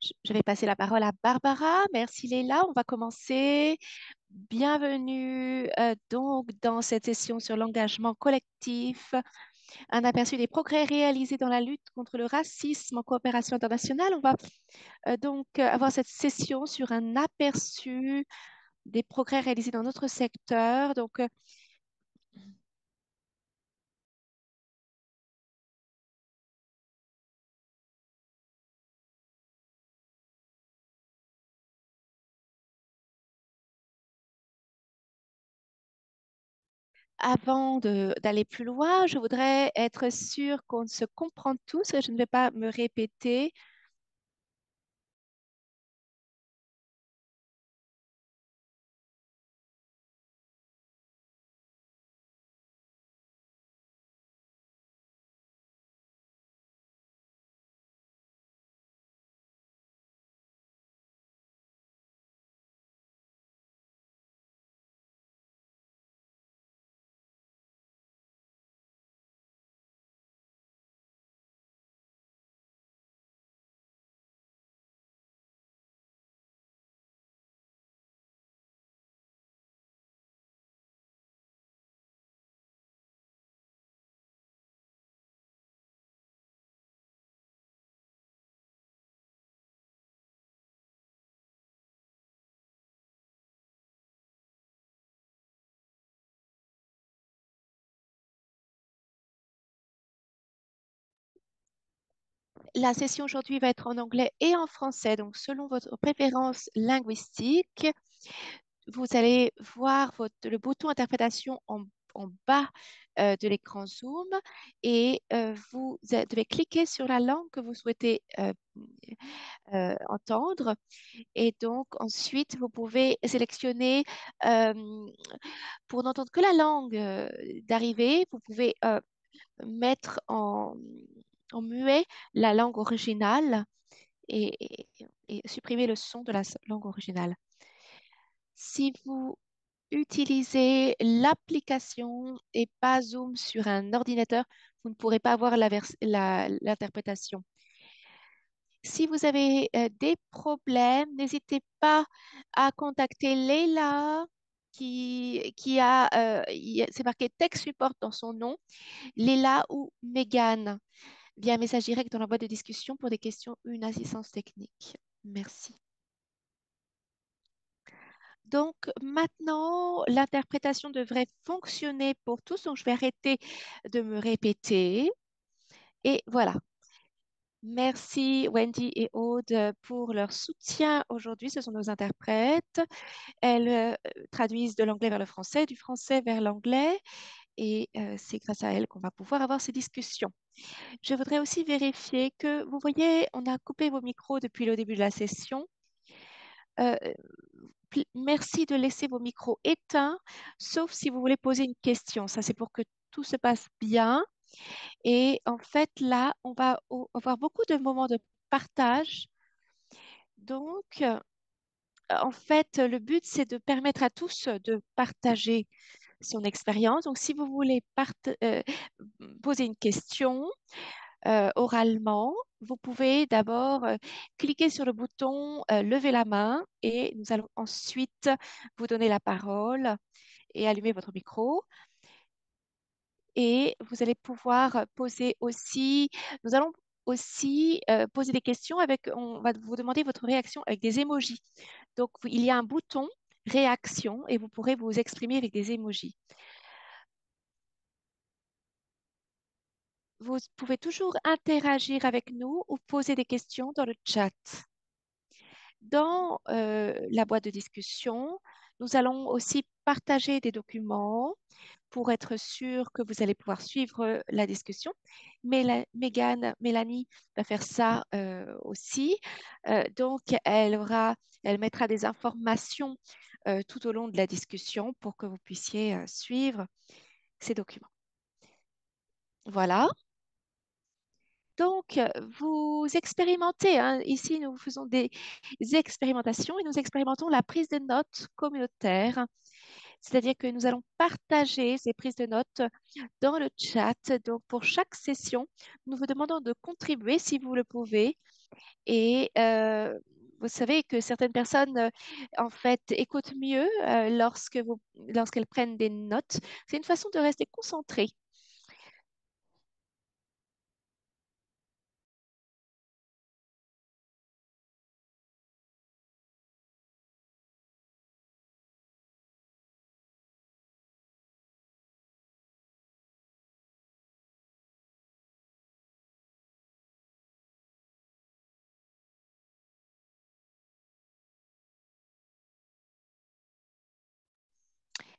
Je vais passer la parole à Barbara. Merci Leila. On va commencer. Bienvenue donc dans cette session sur l'engagement collectif, un aperçu des progrès réalisés dans la lutte contre le racisme en coopération internationale. On va avoir cette session sur un aperçu des progrès réalisés dans notre secteur. D'aller plus loin, je voudrais être sûre qu'on se comprend tous. Je ne vais pas me répéter. La session aujourd'hui va être en anglais et en français, donc selon votre préférence linguistique, vous allez voir le bouton interprétation en bas de l'écran Zoom et devez cliquer sur la langue que vous souhaitez entendre. Et donc ensuite, vous pouvez sélectionner pour n'entendre que la langue d'arrivée, vous pouvez mettre en muet la langue originale et supprimer le son de la langue originale. Si vous utilisez l'application et pas Zoom sur un ordinateur, vous ne pourrez pas avoir l'interprétation. Si vous avez des problèmes, n'hésitez pas à contacter Leila c'est marqué Tech Support dans son nom, Leila ou Megan, via un message direct dans la boîte de discussion pour des questions ou une assistance technique. Merci. Donc maintenant, l'interprétation devrait fonctionner pour tous. Donc je vais arrêter de me répéter. Et voilà. Merci Wendy et Aude pour leur soutien aujourd'hui. Ce sont nos interprètes. Elles traduisent de l'anglais vers le français, du français vers l'anglais. Et c'est grâce à elles qu'on va pouvoir avoir ces discussions. Je voudrais aussi vérifier que, vous voyez, on a coupé vos micros depuis le début de la session. Euh, Merci de laisser vos micros éteints, sauf si vous voulez poser une question. Ça, c'est pour que tout se passe bien. Et en fait, là, on va avoir beaucoup de moments de partage. Donc, en fait, le but, c'est de permettre à tous de partager son expérience. Donc, si vous voulez poser une question, oralement, vous pouvez d'abord cliquer sur le bouton lever la main et nous allons ensuite vous donner la parole et allumer votre micro. Et vous allez pouvoir poser aussi, nous allons aussi poser des questions on va vous demander votre réaction avec des emojis. Donc, il y a un bouton réaction et vous pourrez vous exprimer avec des emojis. Vous pouvez toujours interagir avec nous ou poser des questions dans le chat. Dans la boîte de discussion, nous allons aussi partager des documents pour être sûr que vous allez pouvoir suivre la discussion. Mélanie va faire ça aussi. Donc, elle mettra des informations tout au long de la discussion pour que vous puissiez suivre ces documents. Voilà. Donc, vous expérimentez, hein. Ici, nous faisons des expérimentations et nous expérimentons la prise de notes communautaire. C'est-à-dire que nous allons partager ces prises de notes dans le chat. Donc, pour chaque session, nous vous demandons de contribuer si vous le pouvez Et vous savez que certaines personnes, en fait, écoutent mieux lorsqu'elles prennent des notes. C'est une façon de rester concentré.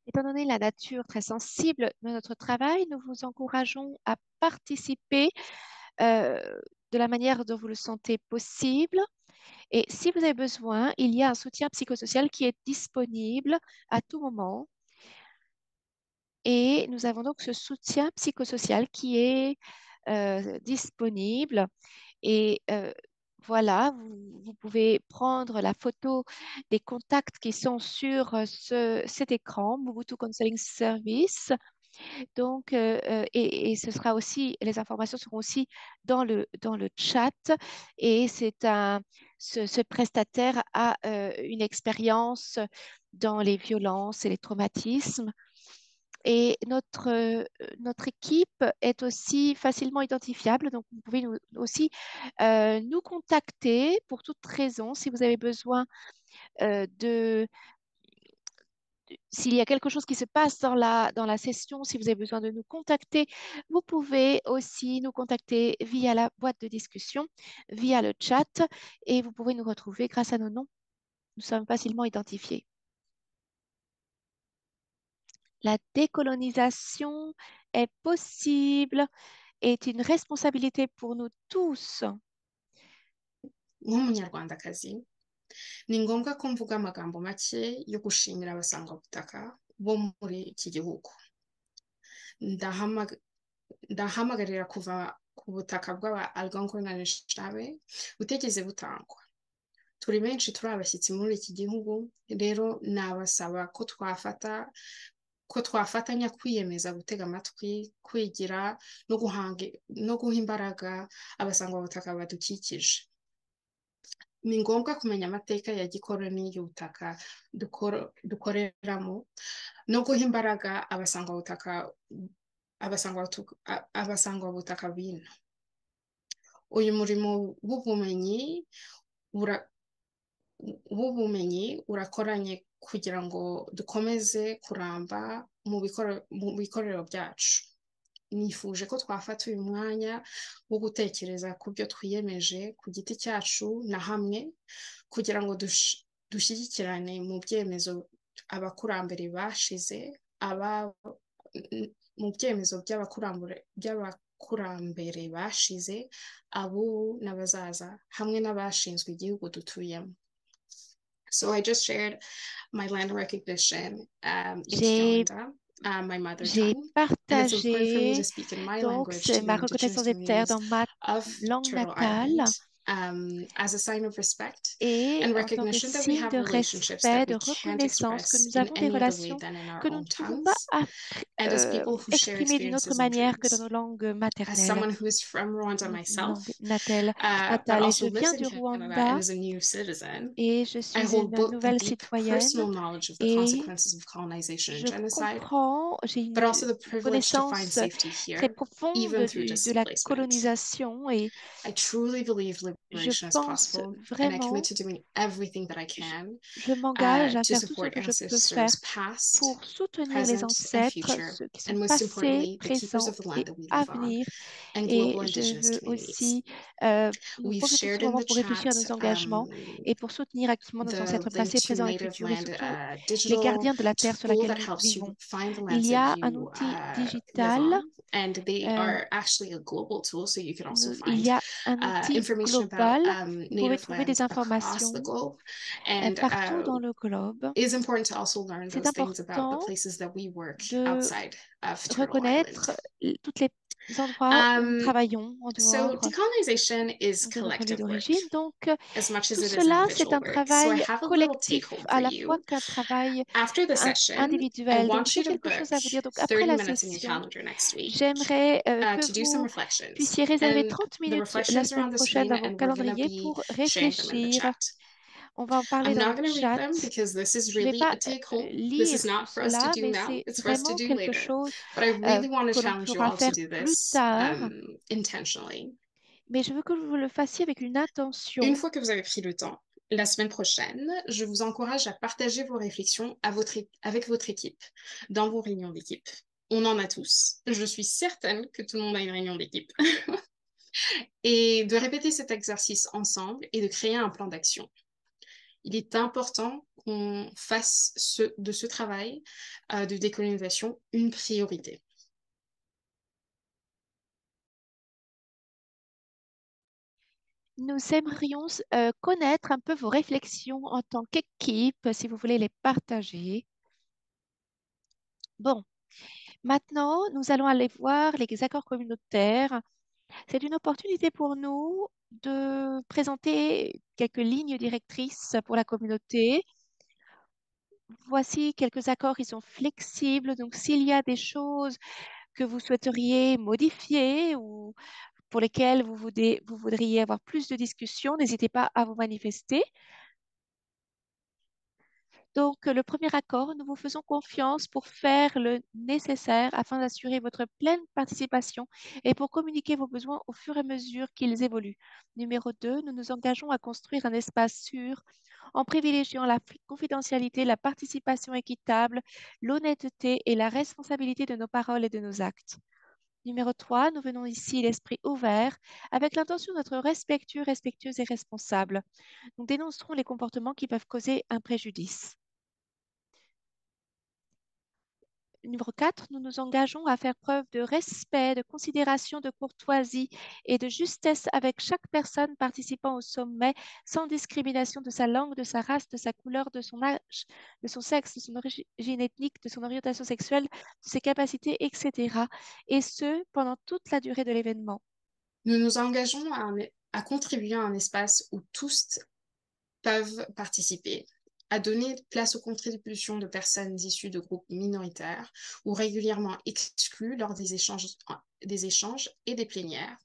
Étant donné la nature très sensible de notre travail, nous vous encourageons à participer euh, de la manière dont vous le sentez possible. Et si vous avez besoin, il y a un soutien psychosocial qui est disponible à tout moment. Et nous avons donc ce soutien psychosocial qui est disponible. Et voilà, vous pouvez prendre la photo des contacts qui sont sur cet écran, Mobutu Counseling Service. Donc, et ce sera aussi, les informations seront aussi dans le chat. Et ce prestataire a une expérience dans les violences et les traumatismes. Et notre équipe est aussi facilement identifiable. Donc, vous pouvez aussi nous contacter pour toute raison si vous avez besoin de s'il y a quelque chose qui se passe dans la session, si vous avez besoin de nous contacter, vous pouvez aussi nous contacter via la boîte de discussion, via le chat, et vous pouvez nous retrouver grâce à nos noms. Nous sommes facilement identifiés. La décolonisation est possible, est une responsabilité pour nous tous. nk'umunyarwandakazi ni ngombwa ko mvuga amagambo make yo gushimira abasangwabutaka bo muri iki gihugu. Ndahamagarira kuva ku butaka bw'aba Algonquin Anishinaabe butigeze butangwa. Turi benshi turi abashyitsi muri iki gihugu, rero nabasaba ko twafatanya kwiyemeza gutega amatwi, kwigira no guha imbaraga abasangwabutaka badukikije. Ni ngombwa kumenya amateka ya gikoloni y'ubutaka dukoreramo no guha imbaraga abasangwabutaka bino. Uyu murimo w'ubumenyi urakoranye kugira ngo dukomeze kuramba mu bikorero byacu. Nifuje ko twafata uyu mwanya wo gutekereza ku byo twiyemeje ku giti cyacu na hamwe kugira ngo dushyigikirane mu byemezo abakurambere bashize mu byemezo by'abakurambere bashize, abo n'abazaza hamwe n'abashinzwe igihugu dutuyemo. So I just shared my land recognition in Kinyarwanda, my mother J'ai tongue, and it's important for me to partagé speak in my donc language to the ma indigenous reconnaissance des terres communities dans ma of langue Turtle Island, natale as a sign of respect et and en tant que recognition that we signe have de relationships that respect, de we can't reconnaissance que express nous in avons des any other way relations than in our que nous own ne pouvons pas tongues, and as people who share exprimer d'une autre experiences and manière que dans dreams. nos langues As maternelles, someone who is from Rwanda nos langues myself, but natales. Et je also lives viens in du Canada and Rwanda is a new citizen, et je I suis hold une both the nouvelle deep citoyenne personal knowledge of the et consequences of colonization and je genocide, comprends, j'ai but une also the privilege to find connaissance safety très here, profonde even through de la displacement. colonisation et I truly believe je liberation is pense possible, and I commit vraiment, to doing everything that I je, can je m'engage à to faire tout ce support que je peux faire ancestors past, pour soutenir les present, and ancêtres, future, ceux qui sont and most passés, importantly, the keepers présents of the land et that we à live on, venir. and Et global je indigenous veux communities. aussi nous We've profiter de ce shared in moment the pour réfléchir à chat nos engagements et pour soutenir activement nos the ancêtres link passés, to présents et Native futurs et Land surtout les digital gardiens de la terre sur tool laquelle that nous helps you vivons. find the Il lands y that a un you outil live digital, on, and they are actually a global tool, so you can also il y find a un outil information about global. Vous pouvez Native trouver des lands across the informations globe, and partout dans le globe. it is important to also learn C'est those things about the important places that we work de outside of Turtle Island. reconnaître toutes les endroits où nous Um, travaillons en so dehors decolonization is de notre lieu collective work d'origine. Donc, as much as tout it is cela, c'est individual un work. So I travail have a little take collectif, home for à la fois you. qu'un travail After the session, I individuel. Donc, want j'ai you to quelque chose book à vous dire. Donc, après 30 la minutes in your session, calendar next week j'aimerais que to do some vous reflections. puissiez réserver And 30 the minutes la reflections are semaine on the prochaine screen dans vos and we're going to calendriers be pour sharing them in the réfléchir. chat. On va en parler I'm dans not le going to read chat. them because this is Je ne vais really pas a take home. This is lire tout not for us to cela, do mais now. c'est It's for us to vraiment do quelque later. chose But I really want to que l'on challenge you pourra all to faire do plus this tard. intentionally. Mais je veux que vous le fassiez avec une Une intention. fois que vous avez pris le temps, la semaine prochaine, je vous encourage à partager vos réflexions avec votre équipe, dans vos réunions d'équipe. On en a tous. Je suis certaine que tout le monde a une réunion d'équipe. Et de répéter cet exercice ensemble et de créer un plan d'action. Il est important qu'on fasse de ce travail de décolonisation une priorité. Nous aimerions connaître un peu vos réflexions en tant qu'équipe, si vous voulez les partager. Bon, maintenant, nous allons aller voir les accords communautaires. C'est une opportunité pour nous de présenter quelques lignes directrices pour la communauté. Voici quelques accords, ils sont flexibles. Donc, s'il y a des choses que vous souhaiteriez modifier ou pour lesquelles vous voudriez avoir plus de discussions, n'hésitez pas à vous manifester. Donc, le premier accord, nous vous faisons confiance pour faire le nécessaire afin d'assurer votre pleine participation et pour communiquer vos besoins au fur et à mesure qu'ils évoluent. Numéro 2, nous nous engageons à construire un espace sûr en privilégiant la confidentialité, la participation équitable, l'honnêteté et la responsabilité de nos paroles et de nos actes. Numéro 3, nous venons ici l'esprit ouvert avec l'intention d'être respectueux, respectueuse et responsable. Nous dénoncerons les comportements qui peuvent causer un préjudice. Numéro 4, nous nous engageons à faire preuve de respect, de considération, de courtoisie et de justesse avec chaque personne participant au sommet, sans discrimination de sa langue, de sa race, de sa couleur, de son âge, de son sexe, de son origine ethnique, de son orientation sexuelle, de ses capacités, etc. Et ce, pendant toute la durée de l'événement. Nous nous engageons à contribuer à un espace où tous peuvent participer, à donner place aux contributions de personnes issues de groupes minoritaires ou régulièrement exclues lors des échanges et des plénières,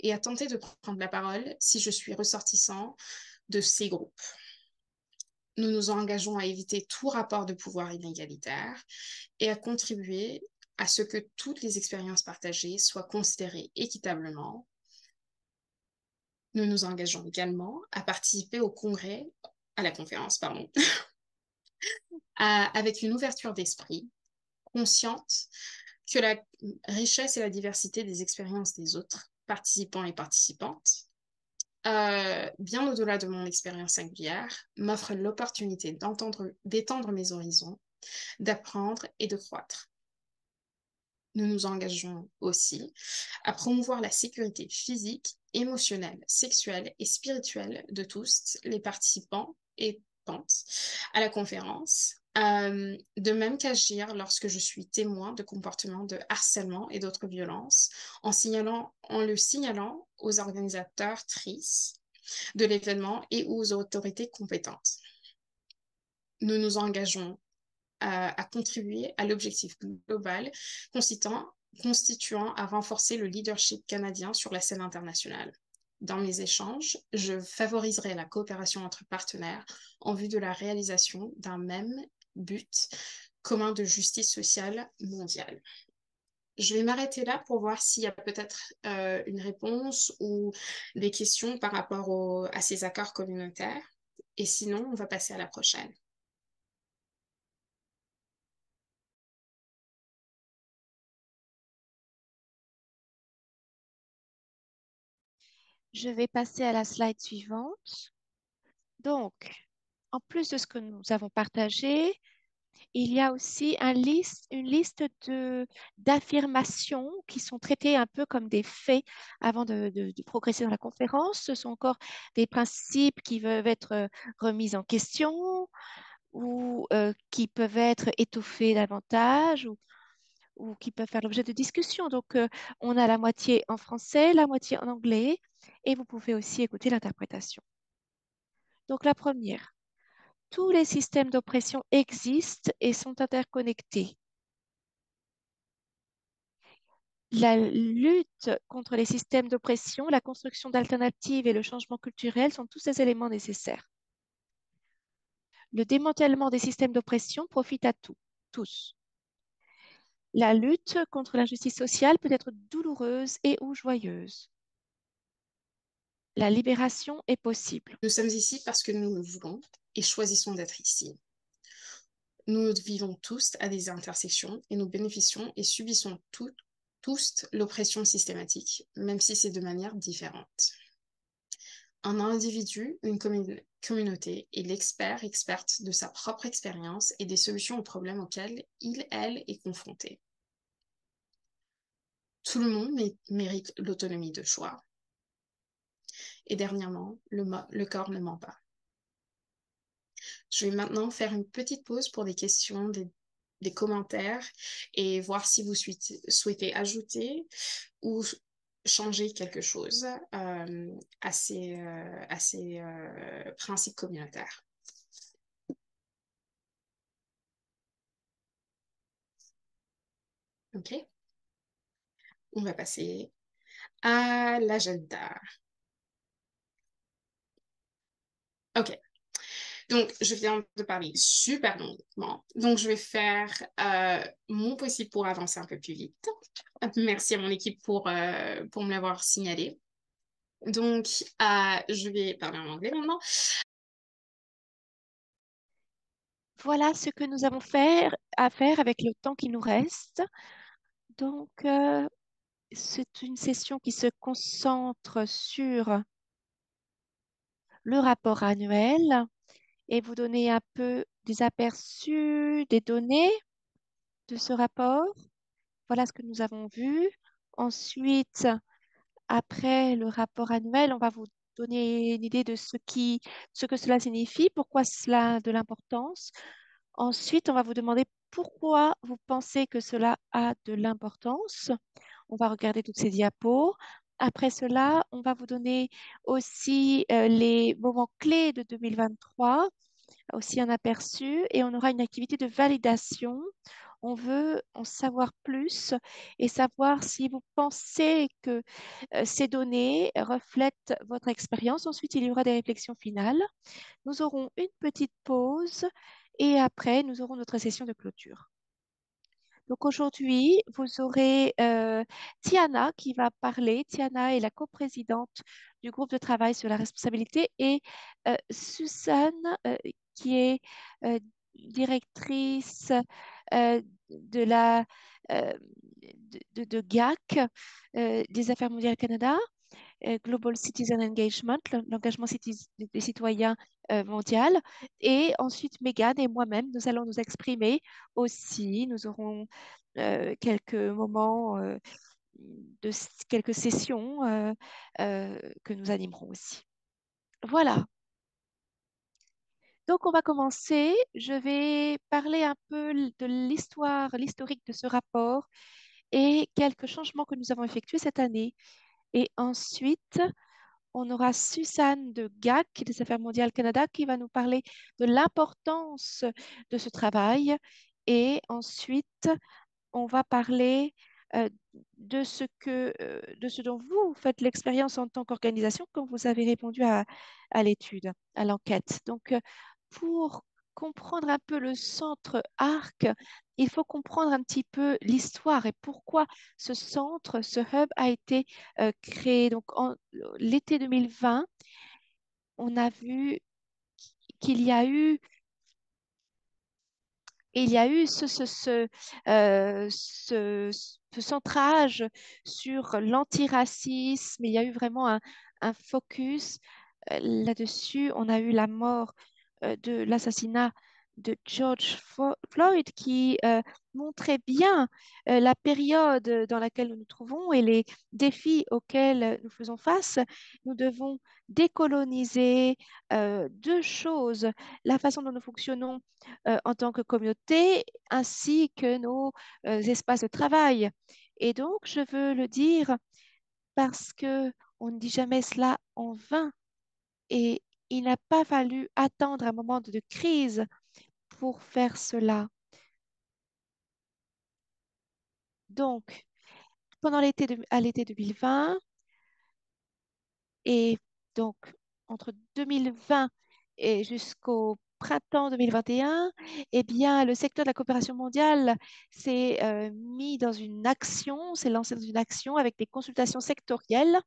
et à tenter de prendre la parole si je suis ressortissant de ces groupes. Nous nous engageons à éviter tout rapport de pouvoir inégalitaire et à contribuer à ce que toutes les expériences partagées soient considérées équitablement. Nous nous engageons également à participer à la conférence, pardon, avec une ouverture d'esprit, consciente que la richesse et la diversité des expériences des autres participants et participantes, bien au-delà de mon expérience singulière, m'offre l'opportunité d'étendre mes horizons, d'apprendre et de croître. Nous nous engageons aussi à promouvoir la sécurité physique, émotionnelle, sexuelle et spirituelle de tous les participants et participantes à la conférence, de même qu'agir lorsque je suis témoin de comportements de harcèlement et d'autres violences, en le signalant aux organisateurs TRIS de l'événement et aux autorités compétentes. Nous nous engageons à contribuer à l'objectif global constituant à renforcer le leadership canadien sur la scène internationale. Dans mes échanges, je favoriserai la coopération entre partenaires en vue de la réalisation d'un même but commun de justice sociale mondiale. Je vais m'arrêter là pour voir s'il y a peut-être une réponse ou des questions par rapport à ces accords communautaires. Et sinon, on va passer à la prochaine. Je vais passer à la slide suivante. Donc, en plus de ce que nous avons partagé, il y a aussi une liste d'affirmations qui sont traitées un peu comme des faits avant de progresser dans la conférence. Ce sont encore des principes qui peuvent être remis en question ou qui peuvent être étoffés davantage. ou qui peuvent faire l'objet de discussions. Donc, on a la moitié en français, la moitié en anglais, et vous pouvez aussi écouter l'interprétation. Donc, la première, tous les systèmes d'oppression existent et sont interconnectés. La lutte contre les systèmes d'oppression, la construction d'alternatives et le changement culturel sont tous des éléments nécessaires. Le démantèlement des systèmes d'oppression profite à tous. La lutte contre l'injustice sociale peut être douloureuse et ou joyeuse. La libération est possible. Nous sommes ici parce que nous le voulons et choisissons d'être ici. Nous vivons tous à des intersections et nous bénéficions et subissons tous l'oppression systématique, même si c'est de manière différente. Un individu, une communauté est experte de sa propre expérience et des solutions aux problèmes auxquels elle est confronté. Tout le monde mérite l'autonomie de choix. Et dernièrement, le corps ne ment pas. Je vais maintenant faire une petite pause pour des questions, des commentaires et voir si vous souhaitez ajouter ou changer quelque chose à ces principes communautaires. OK? On va passer à l'agenda. OK. Donc, je viens de parler super longuement. Donc, je vais faire mon possible pour avancer un peu plus vite. Merci à mon équipe pour me l'avoir signalé. Donc, je vais parler en anglais maintenant. Voilà ce que nous avons à faire avec le temps qui nous reste. Donc, c'est une session qui se concentre sur le rapport annuel et vous donner un peu des aperçus, des données de ce rapport. Voilà ce que nous avons vu. Ensuite, après le rapport annuel, on va vous donner une idée de ce que cela signifie, pourquoi cela a de l'importance. Ensuite, on va vous demander pourquoi vous pensez que cela a de l'importance. On va regarder toutes ces diapos. Après cela, on va vous donner aussi les moments clés de 2023, aussi un aperçu, et on aura une activité de validation. On veut en savoir plus et savoir si vous pensez que ces données reflètent votre expérience. Ensuite, il y aura des réflexions finales. Nous aurons une petite pause et après, nous aurons notre session de clôture. Donc aujourd'hui, vous aurez Tiana qui va parler. Tiana est la coprésidente du groupe de travail sur la responsabilité et Suzanne qui est euh, directrice de la euh, de GAC, des Affaires mondiales Canada. Global Citizen Engagement, l'engagement des citoyens mondial. Et ensuite, Megan et moi-même, nous allons nous exprimer aussi. Nous aurons quelques moments, quelques sessions que nous animerons aussi. Voilà. Donc, on va commencer. Je vais parler un peu de l'historique de ce rapport et quelques changements que nous avons effectués cette année. Et ensuite, on aura Suzanne de GAC, des Affaires mondiales Canada, qui va nous parler de l'importance de ce travail. Et ensuite, on va parler euh, de ce dont vous faites l'expérience en tant qu'organisation quand vous avez répondu à l'étude, à l'enquête. Donc, pour comprendre un peu le centre ARC, il faut comprendre un petit peu l'histoire et pourquoi ce centre, ce hub a été créé. Donc, l'été 2020, on a vu qu'il y a eu Et il y a eu ce centrage sur l'antiracisme. Il y a eu vraiment un focus là-dessus. On a eu la mort de l'assassinat de George Floyd qui montrait bien la période dans laquelle nous nous trouvons et les défis auxquels nous faisons face. Nous devons décoloniser deux choses, la façon dont nous fonctionnons en tant que communauté ainsi que nos espaces de travail. Et donc, je veux le dire parce que on ne dit jamais cela en vain et il n'a pas fallu attendre un moment de crise pour faire cela. Donc, pendant à l'été 2020 et donc entre 2020 et jusqu'au printemps 2021, eh bien, le secteur de la coopération mondiale s'est mis dans une action, s'est lancé dans une action avec des consultations sectorielles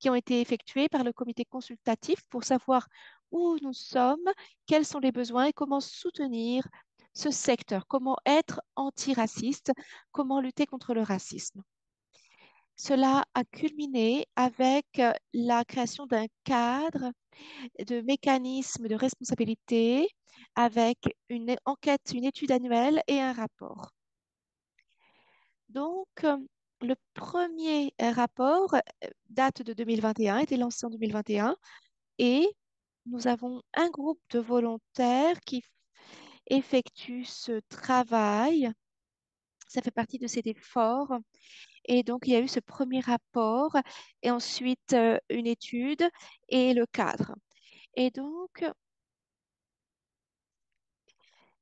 qui ont été effectuées par le comité consultatif pour savoir où nous sommes, quels sont les besoins et comment soutenir ce secteur, comment être antiraciste, comment lutter contre le racisme. Cela a culminé avec la création d'un cadre de mécanismes de responsabilité avec une enquête, une étude annuelle et un rapport. Donc, le premier rapport date de 2021, été lancé en 2021, et nous avons un groupe de volontaires qui effectue ce travail. Ça fait partie de cet effort. Et donc, il y a eu ce premier rapport et ensuite une étude et le cadre. Et donc,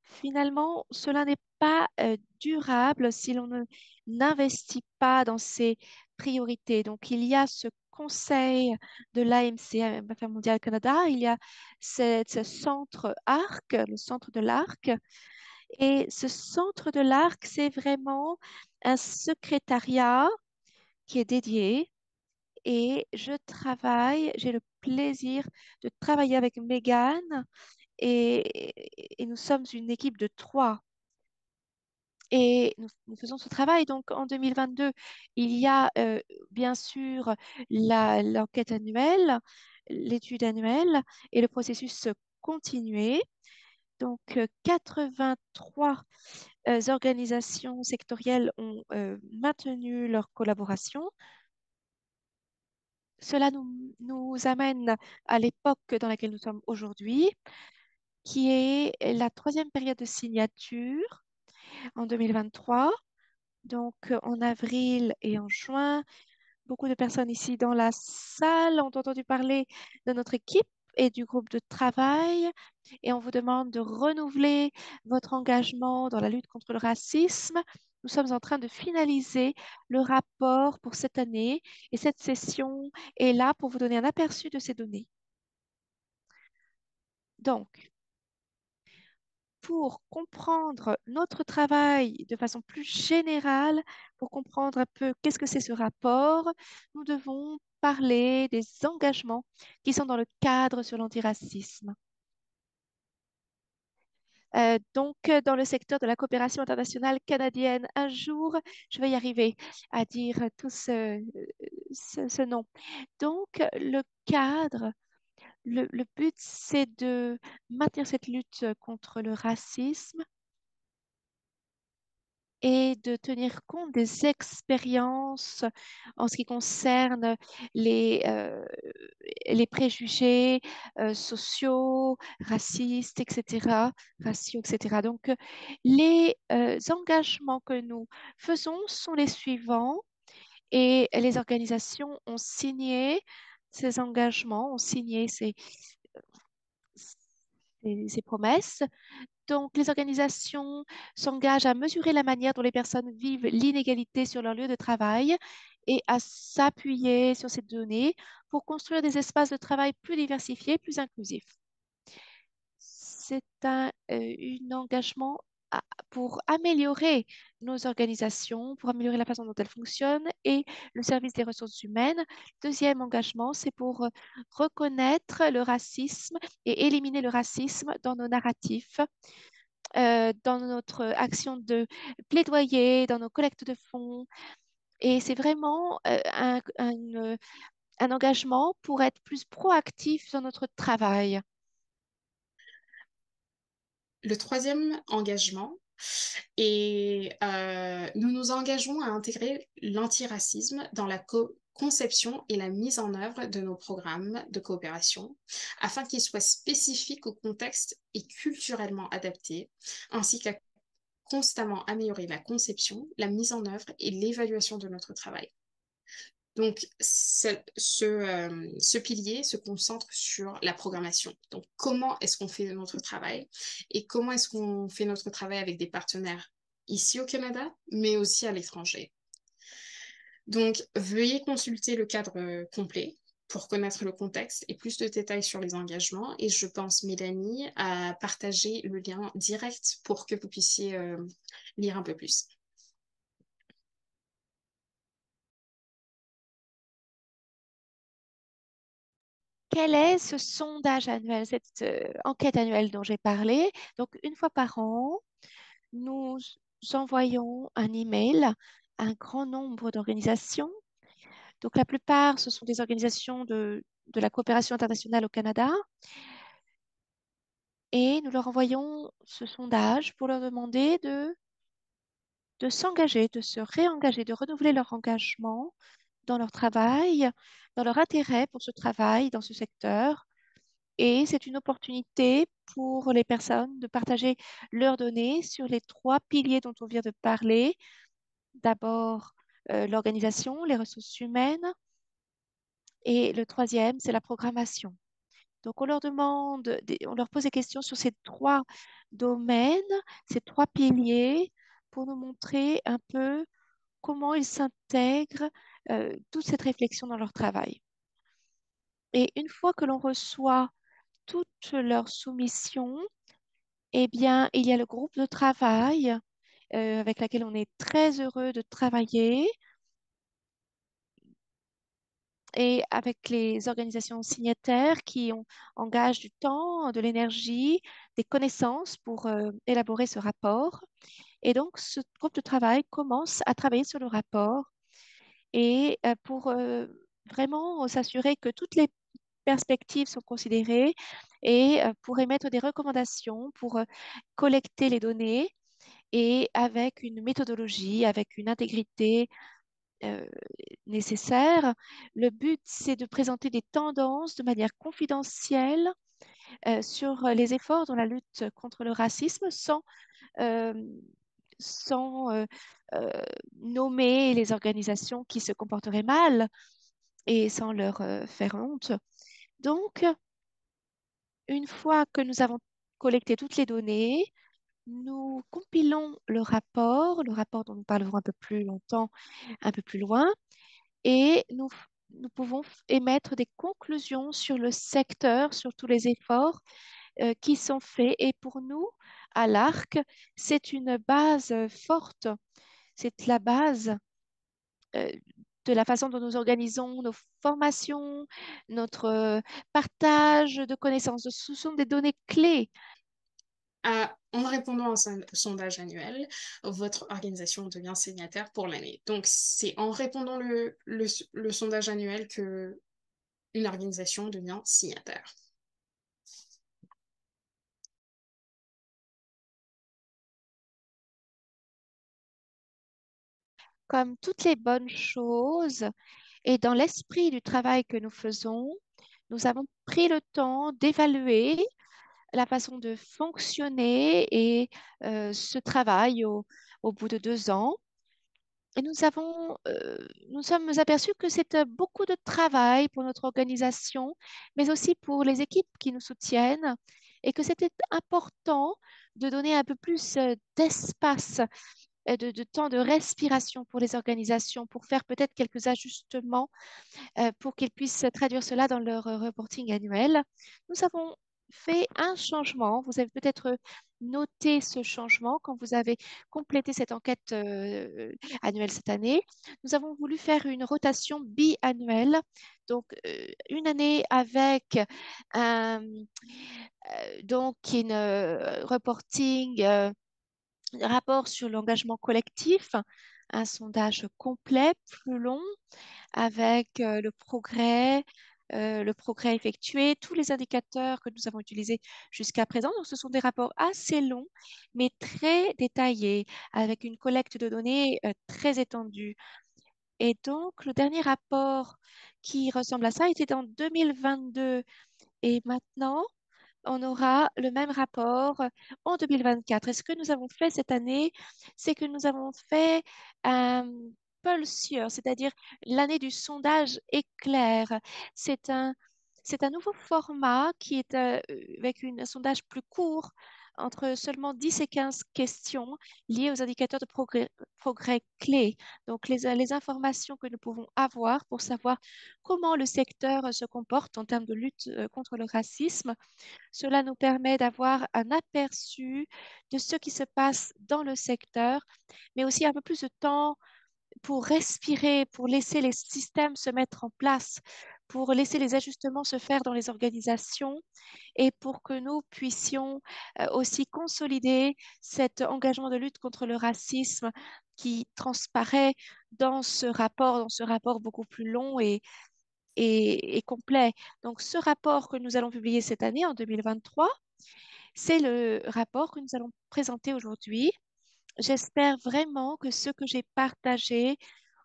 finalement, cela n'est pas durable si l'on n'investit pas dans ces priorités. Donc, il y a ce conseil de l'AMC, Affaires mondiales Canada, il y a ce centre ARC, le centre de l'ARC. Et ce centre de l'ARC, c'est vraiment un secrétariat qui est dédié. Et j'ai le plaisir de travailler avec Megan et nous sommes une équipe de trois. Et nous faisons ce travail. Donc, en 2022, il y a bien sûr l'enquête annuelle, l'étude annuelle et le processus continué. Donc, 83 organisations sectorielles ont maintenu leur collaboration. Cela nous amène à l'époque dans laquelle nous sommes aujourd'hui, qui est la troisième période de signature en 2023. Donc, en avril et en juin, beaucoup de personnes ici dans la salle ont entendu parler de notre équipe et du groupe de travail et on vous demande de renouveler votre engagement dans la lutte contre le racisme. Nous sommes en train de finaliser le rapport pour cette année et cette session est là pour vous donner un aperçu de ces données. Donc, pour comprendre notre travail de façon plus générale, pour comprendre un peu qu'est-ce que c'est ce rapport, nous devons parler des engagements qui sont dans le cadre sur l'antiracisme. Dans le secteur de la coopération internationale canadienne, un jour, je vais y arriver à dire tout ce nom. Donc, le cadre, le but, c'est de maintenir cette lutte contre le racisme et de tenir compte des expériences en ce qui concerne les, les préjugés sociaux, racistes, etc., raciaux, etc. Donc, les engagements que nous faisons sont les suivants et les organisations ont signé ces engagements, ont signé ces promesses. Donc, les organisations s'engagent à mesurer la manière dont les personnes vivent l'inégalité sur leur lieu de travail et à s'appuyer sur ces données pour construire des espaces de travail plus diversifiés, plus inclusifs. C'est un engagement pour améliorer nos organisations, pour améliorer la façon dont elles fonctionnent et le service des ressources humaines. Deuxième engagement, c'est pour reconnaître le racisme et éliminer le racisme dans nos narratifs dans notre action de plaidoyer, dans nos collectes de fonds. Et c'est vraiment un engagement pour être plus proactif dans notre travail. Le troisième engagement, et nous nous engageons à intégrer l'antiracisme dans la conception et la mise en œuvre de nos programmes de coopération, afin qu'ils soient spécifiques au contexte et culturellement adaptés, ainsi qu'à constamment améliorer la conception, la mise en œuvre et l'évaluation de notre travail. Donc, ce pilier se concentre sur la programmation. Donc, comment est-ce qu'on fait notre travail et comment est-ce qu'on fait notre travail avec des partenaires ici au Canada, mais aussi à l'étranger. Donc, veuillez consulter le cadre complet pour connaître le contexte et plus de détails sur les engagements. Et je pense, Mélanie, à partager le lien direct pour que vous puissiez lire un peu plus. Quel est ce sondage annuel, cette enquête annuelle dont j'ai parlé? Donc, une fois par an, nous envoyons un email à un grand nombre d'organisations. Donc, la plupart, ce sont des organisations de la coopération internationale au Canada. Et nous leur envoyons ce sondage pour leur demander de s'engager, de se réengager, de renouveler leur engagement dans leur travail, dans leur intérêt pour ce travail, dans ce secteur. Et c'est une opportunité pour les personnes de partager leurs données sur les trois piliers dont on vient de parler. D'abord, l'organisation, les ressources humaines, et le troisième, c'est la programmation. Donc, on leur demande, on leur pose des questions sur ces trois domaines, ces trois piliers, pour nous montrer un peu comment ils s'intègrent toute cette réflexion dans leur travail. Et une fois que l'on reçoit toutes leurs soumissions, eh bien, il y a le groupe de travail avec lequel on est très heureux de travailler et avec les organisations signataires qui engagent du temps, de l'énergie, des connaissances pour élaborer ce rapport. Et donc, ce groupe de travail commence à travailler sur le rapport et pour vraiment s'assurer que toutes les perspectives sont considérées et pour émettre des recommandations pour collecter les données et avec une méthodologie, avec une intégrité euh, nécessaire. Le but, c'est de présenter des tendances de manière confidentielle sur les efforts dans la lutte contre le racisme euh, sans euh, nommer les organisations qui se comporteraient mal et sans leur faire honte. Donc, une fois que nous avons collecté toutes les données, nous compilons le rapport dont nous parlerons un peu plus longtemps, un peu plus loin, et nous pouvons émettre des conclusions sur le secteur, sur tous les efforts qui sont faits. Et pour nous, à l'ARC, c'est une base forte, c'est la base euh, de la façon dont nous organisons nos formations, notre partage de connaissances. Ce sont des données clés. En répondant à un sondage annuel, votre organisation devient signataire pour l'année. Donc, c'est en répondant le sondage annuel que une organisation devient signataire. Comme toutes les bonnes choses et dans l'esprit du travail que nous faisons, nous avons pris le temps d'évaluer la façon de fonctionner et ce travail au bout de 2 ans. Et nous sommes aperçus que c'est beaucoup de travail pour notre organisation, mais aussi pour les équipes qui nous soutiennent, et que c'était important de donner un peu plus d'espace, de temps de respiration pour les organisations, pour faire peut-être quelques ajustements pour qu'ils puissent traduire cela dans leur reporting annuel. Nous avons fait un changement. Vous avez peut-être noté ce changement quand vous avez complété cette enquête annuelle cette année. Nous avons voulu faire une rotation biannuelle, donc une année avec un donc une reporting, rapport sur l'engagement collectif, un sondage complet, plus long, avec le progrès, le progrès effectué, tous les indicateurs que nous avons utilisés jusqu'à présent. Donc, ce sont des rapports assez longs, mais très détaillés, avec une collecte de données très étendue. Et donc, le dernier rapport qui ressemble à ça était en 2022. Et maintenant, on aura le même rapport en 2024. Et ce que nous avons fait cette année, c'est que nous avons fait un pulse year, c'est-à-dire l'année du sondage éclair. C'est un, c'est un nouveau format qui est avec un sondage plus court, entre seulement 10 et 15 questions liées aux indicateurs de progrès clés. Donc, les informations que nous pouvons avoir pour savoir comment le secteur se comporte en termes de lutte contre le racisme. Cela nous permet d'avoir un aperçu de ce qui se passe dans le secteur, mais aussi un peu plus de temps pour respirer, pour laisser les systèmes se mettre en place, pour laisser les ajustements se faire dans les organisations et pour que nous puissions aussi consolider cet engagement de lutte contre le racisme qui transparaît dans ce rapport beaucoup plus long et complet. Donc, ce rapport que nous allons publier cette année, en 2023, c'est le rapport que nous allons présenter aujourd'hui. J'espère vraiment que ce que j'ai partagé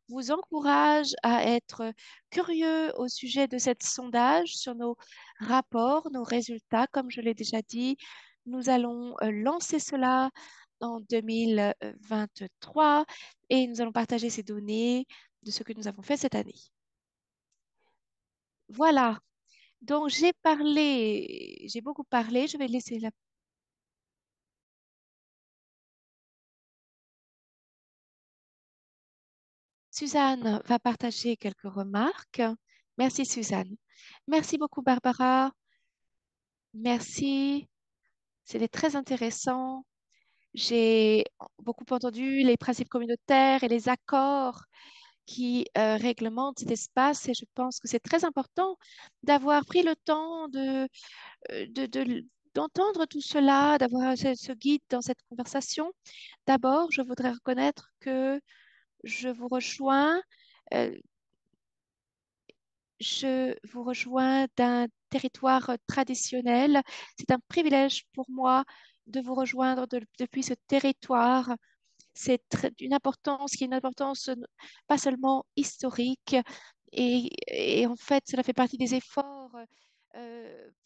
vous encourage à être curieux au sujet de cette sondage sur nos rapports, nos résultats. Comme je l'ai déjà dit, nous allons lancer cela en 2023 et nous allons partager ces données de ce que nous avons fait cette année. Voilà. Donc, j'ai beaucoup parlé. Je vais laisser la... Suzanne va partager quelques remarques. Merci, Suzanne. Merci beaucoup, Barbara. Merci. C'était très intéressant. J'ai beaucoup entendu les principes communautaires et les accords qui réglementent cet espace et je pense que c'est très important d'avoir pris le temps d'entendre tout cela, d'avoir ce guide dans cette conversation. D'abord, je voudrais reconnaître que je vous rejoins, euh, je vous rejoins d'un territoire traditionnel. C'est un privilège pour moi de vous rejoindre depuis ce territoire. Une importance qui est une importance pas seulement historique, et en fait, cela fait partie des efforts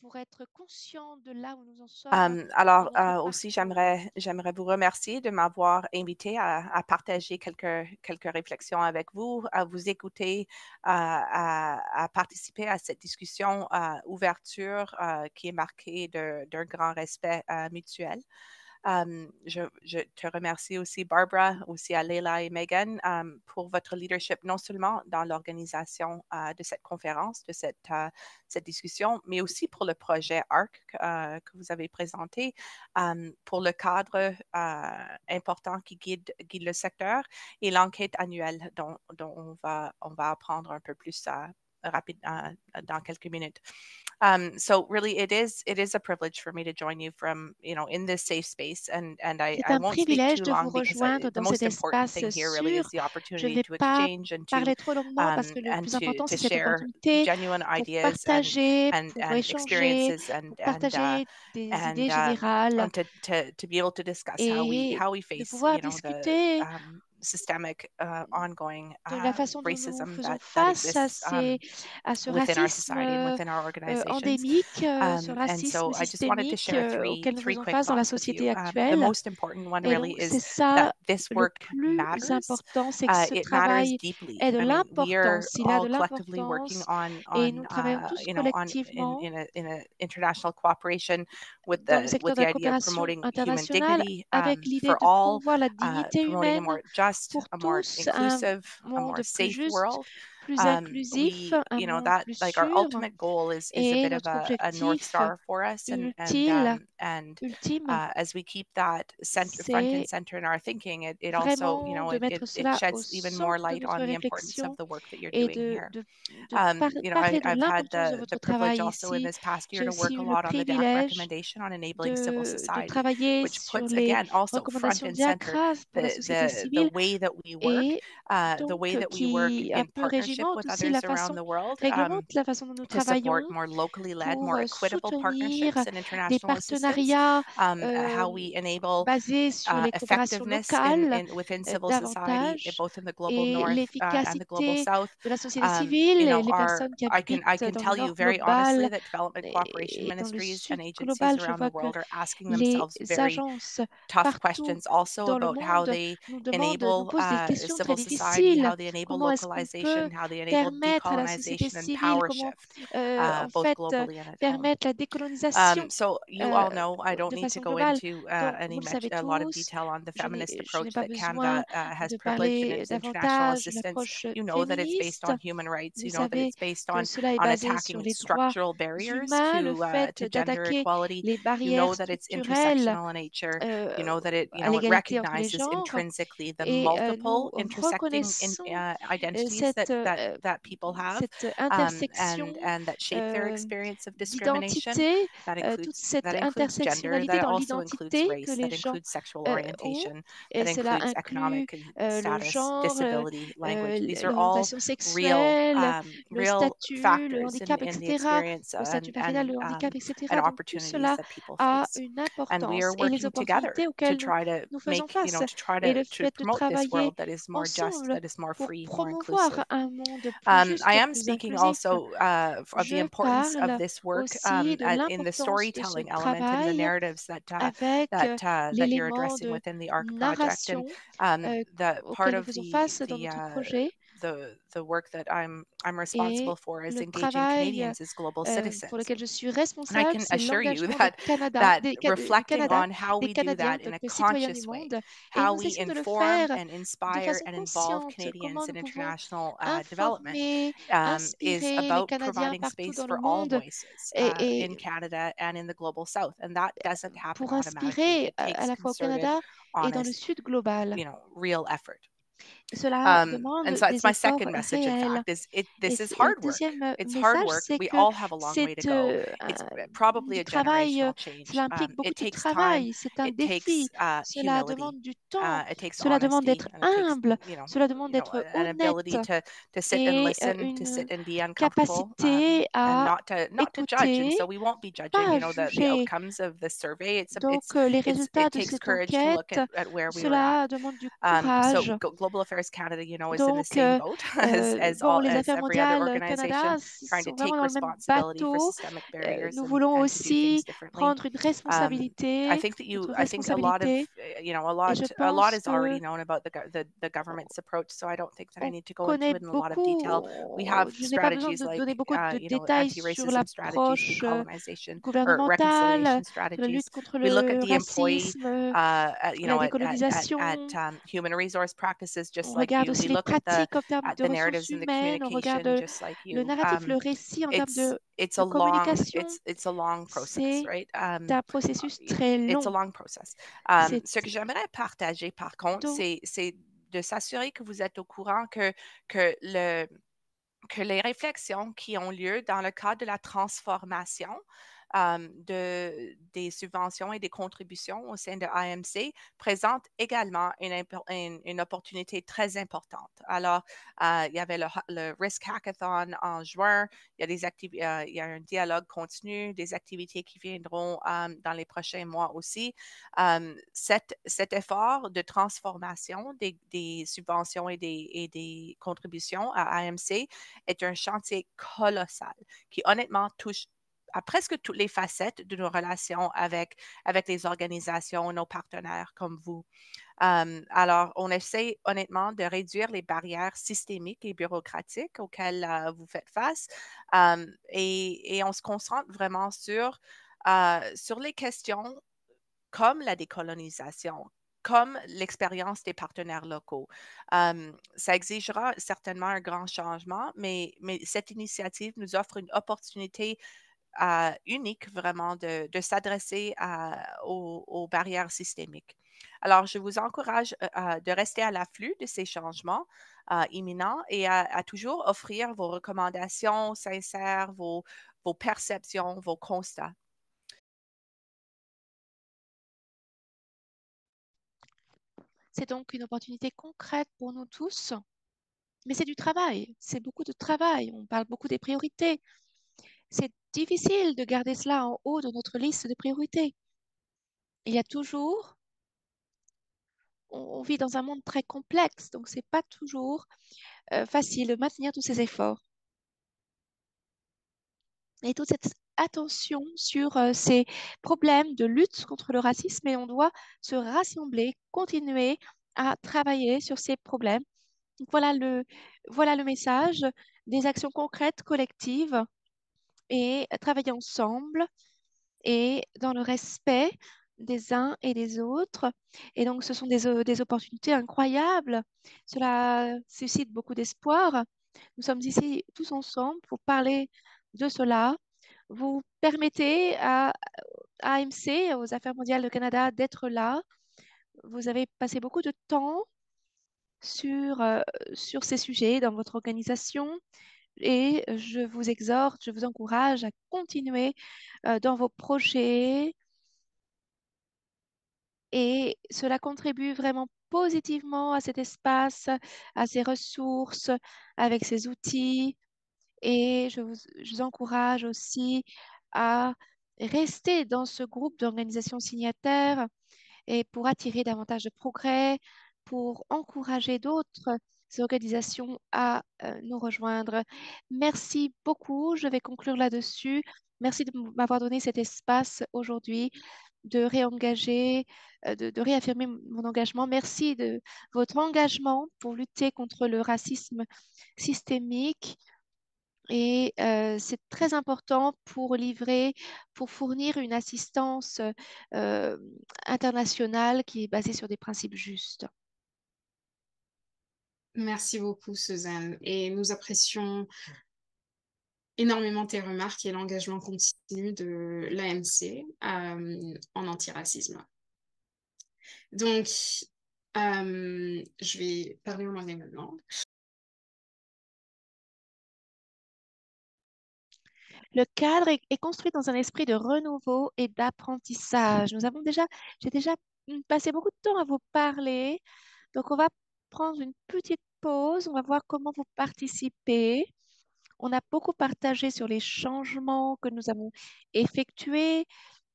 pour être conscient de là où nous en sommes dans Alors, notre aussi, parcours. j'aimerais vous remercier de m'avoir invité à partager quelques réflexions avec vous, à vous écouter, à participer à cette discussion ouverture qui est marquée d'un grand respect mutuel. Je te remercie aussi, Barbara, aussi à Leila et Megan, pour votre leadership, non seulement dans l'organisation de cette conférence, de cette discussion, mais aussi pour le projet ARC que vous avez présenté, pour le cadre important qui guide le secteur et l'enquête annuelle dont on va apprendre un peu plus rapide dans quelques minutes. So really, it is a privilege for me to join you from in this safe space, and C'est I un won't speak privilège too de vous long because rejoindre the dans cet most important espace thing here really is sûr. the Je ne opportunity vais to pas exchange parler trop longuement parce que le plus important, c'est to cette share opportunité genuine pour ideas partager, pour and échanger, experiences pour partager des idées générales and to be able to discuss et how we de face pouvoir the discuter systemic ongoing de la façon dont nous racism faisons that face exists à ce within our racisme society and within our organizations. endémique, ce And racisme so I just wanted to systémique share auquel nous three faisons quick face dans la thoughts with you. société The actuelle. most important one Et really donc, c'est is that ça this le work plus matters. important, c'est que ce It matters travail deeply. ait de I mean, we are l'importance. Il a de all collectively working l'importance et nous travaillons tous collectivement in a international cooperation dans le secteur with de la the idea of coopération promoting human internationale dignity avec l'idée for de all, promouvoir la dignité promoting a humaine more just, pour a more tous, un inclusive, a more monde plus safe juste, world. plus inclusif, un monde That plus like our sûr. ultimate goal is a Et bit of notre a North objectif Star for us, utile, and ultime, as we keep that front and c'est center in our thinking, it also, vraiment de mettre it cela au sheds even more centre de light notre on the importance of réflexion the work that you're et doing here. parler de I've had l'importance de the votre privilege travail also in ici. this past year J'ai to aussi work a eu le lot on the DAC privilège recommendation on enabling civil de society, travailler which sur puts les again also front recommandations and center d'IACRA pour la société the civile way that we work, et the way donc that we work qui un in peu régit partnership with aussi la others around façon, the world réglemente la façon dont nous to support travaillons more locally led, pour more equitable soutenir partnerships and des international assistance, partenariats how we enable basés sur les coopérations effectiveness locales within civil society, davantage both in the global et north and the global l'efficacité south. de la société civile et les personnes qui I habitent can dans le tell you nord very honestly global that development cooperation et dans le ministries and sud agencies global. Je around the vois que world are asking les themselves very agences tough partout questions also dans le about how monde they nous enable posent des questions très civil society, difficiles. how they enable Comment est-ce qu'on peut localization, how they enable permettre à la société decolonization and civile, power comment shift, en both fait globally and at home. permettre la décolonisation So you all know I don't de need to façon go globale. into Donc, vous le savez a lot of tous, detail on the feminist je n'ai approach pas that besoin Canada has de privileged in parler its international davantage de assistance. l'approche You know that it's based féministe. on human rights. Vous You know that savez it's based que cela est on basé sur attacking les droits structural barriers humains, le fait to gender d'attaquer equality. les You barrières know that it's structurelles intersectional in nature. You euh, know that it à l'égalité entre les recognizes genres. intrinsically the Et multiple nous intersecting reconnaissons identities that people have, cette intersection and that shape their euh, experience of discrimination. d'identité, toute That cette includes gender, intersectionnalité that dans also includes l'identité que race, les that gens includes sexual ont. orientation, Et that cela includes inclut economic le status, genre, disability, language. These are all l'orientation real, sexuelle, le real statut, le factors handicap, in the etc. experience Le statut matériel, le handicap, etc. Donc tout opportunities cela that people a face. une And we are importance et les working together opportunités to auxquelles try to nous faisons make, face. Et le to fait de promote this travailler world that is more just, ensemble that is more pour free, more inclusive. promouvoir un monde plus I juste, am plus speaking inclusif. also of the Je importance of parle this work aussi de in the l'importance de ce storytelling element and the travail narratives avec that you're l'élément addressing de within the ARC project, and narration the part auquel nous of faisons face dans notre projet. the work that I'm responsible Et for is le engaging travail Canadians as global pour citizens. lequel je suis And I responsable, can c'est assure you l'engagement that du reflecting Canada, on how des we do Canadiens that en tant in a que citoyens du conscious way, monde. Et how nous we essayons de le inform faire and de inspire façon and involve consciente. Comment Canadians nous in pouvons international development informer, is inspirer les about Canadiens providing partout space dans le for all monde voices et in Canada and in the global south. And that doesn't happen pour automatically. inspirer It à takes la fois au concerted, Canada et dans le honest, Sud global. real effort. Cela And demande so that's des my efforts second message, in réels. fact, Et this is le hard work. deuxième It's hard message, work. c'est We que all have a long way to go. It's probably du a travail, generational change. cela implique beaucoup It de takes time. travail, c'est un It takes défi, cela humility. demande du temps, It takes cela demande honesty, d'être and it takes, humble, cela demande d'être an honnête ability to sit and et listen, to une sit and be uncomfortable, capacité and à not to judge. And écouter, so we won't be judging, pas à the juger. outcomes of the survey. Donc, les résultats It de takes cette courage to look enquête, at where we were at. cela demande du courage. Global Affairs Canada, is in the Donc, same boat bon, les as affaires every other mondiales organization, Canada trying to sont vraiment take dans le même responsibility for bateau. systemic barriers Nous voulons and to do things aussi differently. prendre une Um, I responsabilité, think notre I think a lot of, responsabilité. Et je a lot pense is already que known about the government's approach, so I don't think that I on need to go into connaît it in a lot of detail. We beaucoup. have Je n'ai pas besoin strategies de like, donner beaucoup de détails sur anti-racism strategies, l'approche decolonization, or gouvernementale, reconciliation sur la strategies. lutte contre We look at le the employee, racisme, la at décolonisation. human resource practices, On just like regarde you. aussi We les look at pratiques en termes de the ressources narratives and the humaines, on regarde communication, just like le you. narratif, le récit en termes It's de a long communication. it's a long process, C'est right? un processus très It's a long. long process. C'est Ce que j'aimerais partager, par contre, donc c'est de s'assurer que vous êtes au courant que les réflexions qui ont lieu dans le cadre de la transformation des subventions et des contributions au sein de AMC présentent également une opportunité très importante. Alors, il y avait le Risk Hackathon en juin, il y a il y a un dialogue continu, des activités qui viendront dans les prochains mois aussi. Cet effort de transformation des subventions et des contributions à AMC est un chantier colossal qui honnêtement touche à presque toutes les facettes de nos relations avec les organisations, nos partenaires comme vous. Alors, on essaie honnêtement de réduire les barrières systémiques et bureaucratiques auxquelles vous faites face et on se concentre vraiment sur les questions comme la décolonisation, comme l'expérience des partenaires locaux. Ça exigera certainement un grand changement, mais cette initiative nous offre une opportunité unique vraiment de s'adresser aux barrières systémiques. Alors, je vous encourage de rester à l'afflux de ces changements imminents et à toujours offrir vos recommandations sincères, vos perceptions, vos constats. c'est donc une opportunité concrète pour nous tous Mais c'est du travail, c'est beaucoup de travail. On parle beaucoup des priorités. C'est difficile de garder cela en haut de notre liste de priorités. Il y a toujours, on vit dans un monde très complexe, donc c'est pas toujours facile de maintenir tous ces efforts et toute cette attention sur ces problèmes de lutte contre le racisme. Et on doit se rassembler, continuer à travailler sur ces problèmes. Donc voilà le message des actions concrètes collectives et travailler ensemble et dans le respect des uns et des autres. Et donc, ce sont des opportunités incroyables. Cela suscite beaucoup d'espoir. Nous sommes ici tous ensemble pour parler de cela. Vous permettez à AMC, aux Affaires mondiales de Canada, d'être là. Vous avez passé beaucoup de temps sur ces sujets dans votre organisation et je vous exhorte, je vous encourage à continuer dans vos projets et cela contribue vraiment positivement à cet espace, à ces ressources, avec ces outils et je vous encourage aussi à rester dans ce groupe d'organisations signataires et pour attirer davantage de progrès, pour encourager d'autres organisations à nous rejoindre. Merci beaucoup. Je vais conclure là-dessus. Merci de m'avoir donné cet espace aujourd'hui de réengager, de réaffirmer mon engagement. Merci de votre engagement pour lutter contre le racisme systémique. Et c'est très important pour fournir une assistance euh, internationale qui est basée sur des principes justes. Merci beaucoup, Suzanne. Et nous apprécions énormément tes remarques et l'engagement continu de l'AMC en antiracisme. Donc, je vais parler en anglais maintenant. Le cadre est construit dans un esprit de renouveau et d'apprentissage. J'ai déjà passé beaucoup de temps à vous parler. Donc, on va prendre une petite pause. On va voir comment vous participez. On a beaucoup partagé sur les changements que nous avons effectués,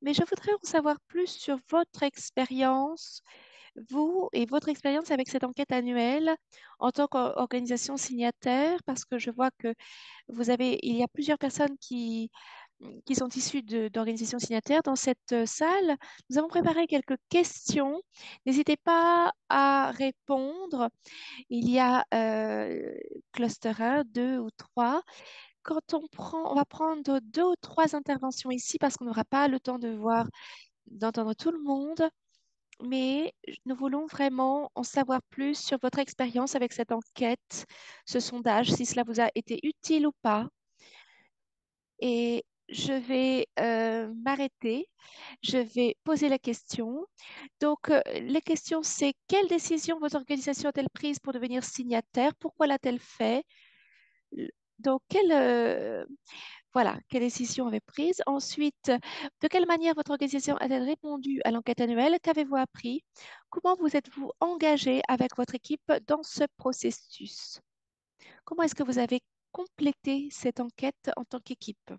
mais je voudrais en savoir plus sur votre expérience, vous et votre expérience avec cette enquête annuelle en tant qu'organisation signataire, parce que je vois que il y a plusieurs personnes qui sont issues d'organisations signataires dans cette salle. Nous avons préparé quelques questions. N'hésitez pas à répondre. Il y a cluster 1, 2 ou 3. Quand on va prendre 2 ou 3 interventions ici parce qu'on n'aura pas le temps d'entendre tout le monde, mais nous voulons vraiment en savoir plus sur votre expérience avec cette enquête, ce sondage, si cela vous a été utile ou pas. Et je vais m'arrêter, je vais poser la question. Donc, la question, c'est quelle décision votre organisation a-t-elle prise pour devenir signataire? Pourquoi l'a-t-elle fait? Donc, voilà, quelle décision avez prise? Ensuite, de quelle manière votre organisation a-t-elle répondu à l'enquête annuelle? Qu'avez-vous appris? Comment vous êtes-vous engagé avec votre équipe dans ce processus? Comment est-ce que vous avez complété cette enquête en tant qu'équipe?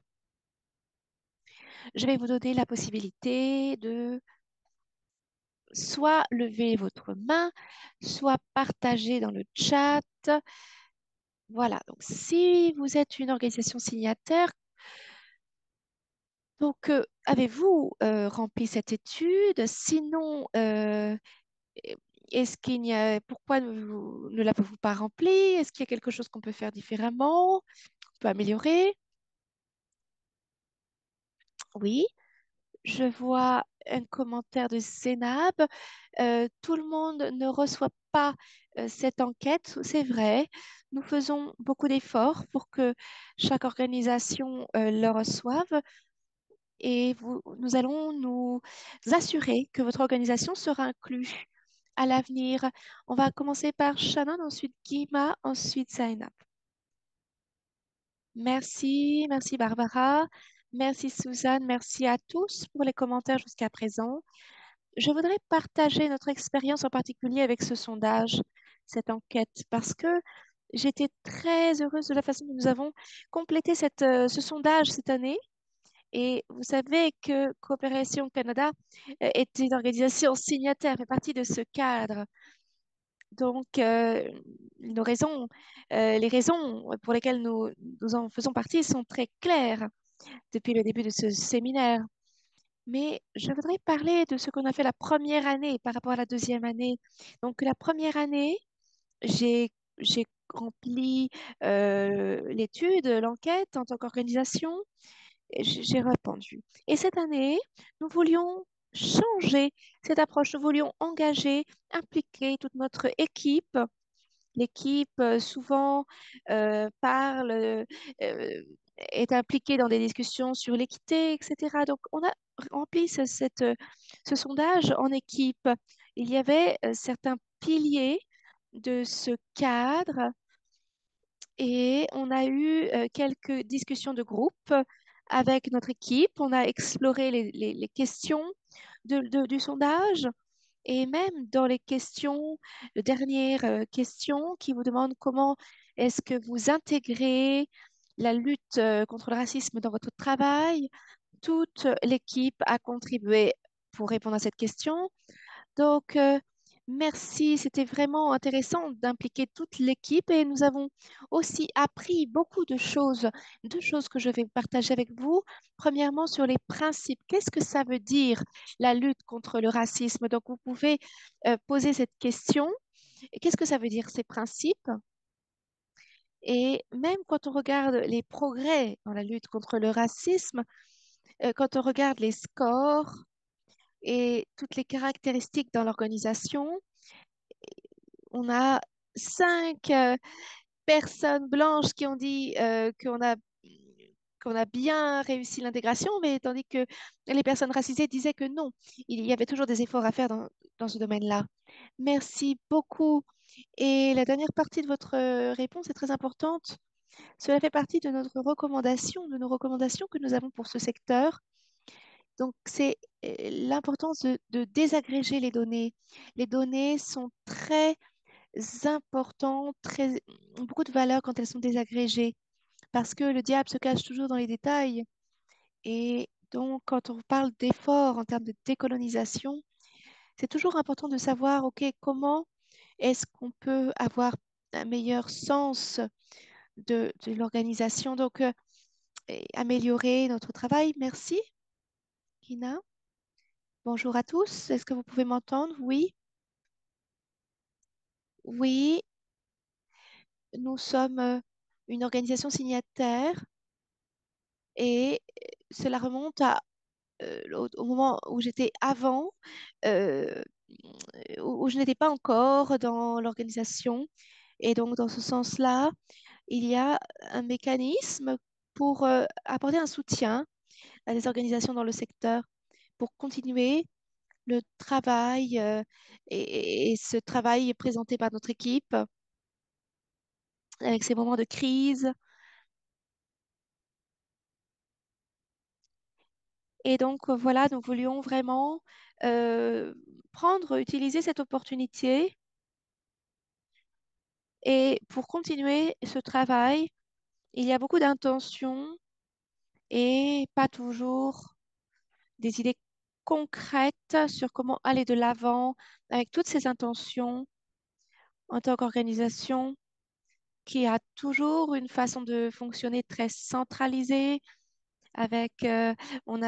Je vais vous donner la possibilité de soit lever votre main, soit partager dans le chat. Voilà, donc si vous êtes une organisation signataire, donc avez-vous rempli cette étude? Sinon, est-ce qu'il n'y a, pourquoi ne l'avez-vous pas remplie? Est-ce qu'il y a quelque chose qu'on peut faire différemment, qu'on peut améliorer? Oui. Je vois un commentaire de Zénab. Tout le monde ne reçoit pas cette enquête, c'est vrai. Nous faisons beaucoup d'efforts pour que chaque organisation le reçoive et nous allons nous assurer que votre organisation sera inclue à l'avenir. On va commencer par Shannon, ensuite Guima, ensuite Zainab. Merci, merci Barbara, merci Suzanne, merci à tous pour les commentaires jusqu'à présent. Je voudrais partager notre expérience en particulier avec ce sondage, cette enquête, parce que J'étais très heureuse de la façon dont nous avons complété ce sondage cette année. Et vous savez que Coopération Canada est une organisation signataire, fait partie de ce cadre. Donc, les raisons pour lesquelles nous en faisons partie sont très claires depuis le début de ce séminaire. Mais je voudrais parler de ce qu'on a fait la première année par rapport à la deuxième année. Donc, la première année, j'ai, j'ai rempli l'étude, l'enquête en tant qu'organisation. Et j'ai répondu. Et cette année, nous voulions changer cette approche. Nous voulions engager, impliquer toute notre équipe. L'équipe souvent parle, est impliquée dans des discussions sur l'équité, etc. Donc, on a rempli ce sondage en équipe. Il y avait certains piliers de ce cadre et on a eu quelques discussions de groupe avec notre équipe. On a exploré les questions du sondage et même dans les questions, les dernières questions qui vous demandent comment est-ce que vous intégrez la lutte contre le racisme dans votre travail. Toute l'équipe a contribué pour répondre à cette question. Donc, merci. C'était vraiment intéressant d'impliquer toute l'équipe et nous avons aussi appris beaucoup de choses, deux choses que je vais partager avec vous. Premièrement, sur les principes. Qu'est-ce que ça veut dire la lutte contre le racisme? Donc, vous pouvez poser cette question. Qu'est-ce que ça veut dire ces principes? Et même quand on regarde les progrès dans la lutte contre le racisme, quand on regarde les scores et toutes les caractéristiques dans l'organisation, on a 5 personnes blanches qui ont dit qu'on a bien réussi l'intégration, mais tandis que les personnes racisées disaient que non, il y avait toujours des efforts à faire dans ce domaine-là. Merci beaucoup. Et la dernière partie de votre réponse est très importante. Cela fait partie de notre recommandation, de nos recommandations que nous avons pour ce secteur. Donc, c'est l'importance de désagréger les données. Les données sont très importantes, beaucoup de valeur quand elles sont désagrégées, parce que le diable se cache toujours dans les détails. Et donc, quand on parle d'efforts en termes de décolonisation, c'est toujours important de savoir, OK, comment est-ce qu'on peut avoir un meilleur sens de l'organisation, donc et améliorer notre travail. Merci, Kina. Bonjour à tous. Est-ce que vous pouvez m'entendre? Oui. Oui, nous sommes une organisation signataire et cela remonte au moment où j'étais avant, euh, où je n'étais pas encore dans l'organisation. Et donc, dans ce sens-là, il y a un mécanisme pour apporter un soutien à des organisations dans le secteur pour continuer le travail et ce travail est présenté par notre équipe avec ces moments de crise. Et donc, voilà, nous voulions vraiment euh, utiliser cette opportunité et pour continuer ce travail, il y a beaucoup d'intentions et pas toujours des idées concrètes sur comment aller de l'avant avec toutes ces intentions en tant qu'organisation qui a toujours une façon de fonctionner très centralisée avec on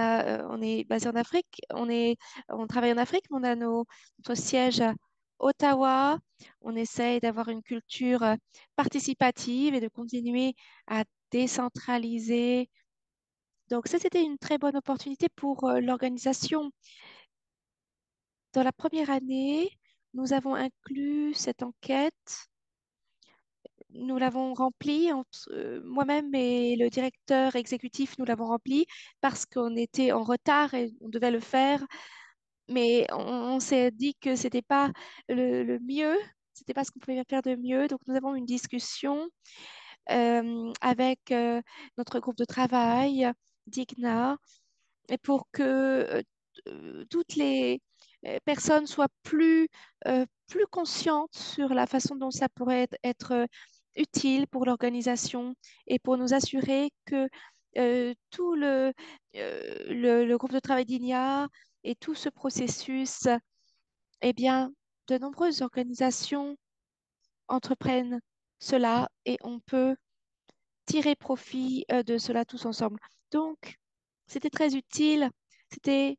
est basé en Afrique, on travaille en Afrique, mais on a notre siège à Ottawa. On essaye d'avoir une culture participative et de continuer à décentraliser. Donc ça, c'était une très bonne opportunité pour l'organisation. Dans la première année, nous avons inclus cette enquête. Nous l'avons remplie, moi-même et le directeur exécutif, nous l'avons remplie parce qu'on était en retard et on devait le faire. Mais on s'est dit que c'était pas le mieux, c'était pas ce qu'on pouvait faire de mieux. Donc nous avons une discussion avec notre groupe de travail, Digna, et pour que toutes les personnes soient plus conscientes sur la façon dont ça pourrait être utile pour l'organisation et pour nous assurer que tout le groupe de travail d'INIA et tout ce processus, eh bien, de nombreuses organisations entreprennent cela et on peut tirer profit de cela tous ensemble. Donc, c'était très utile. C'était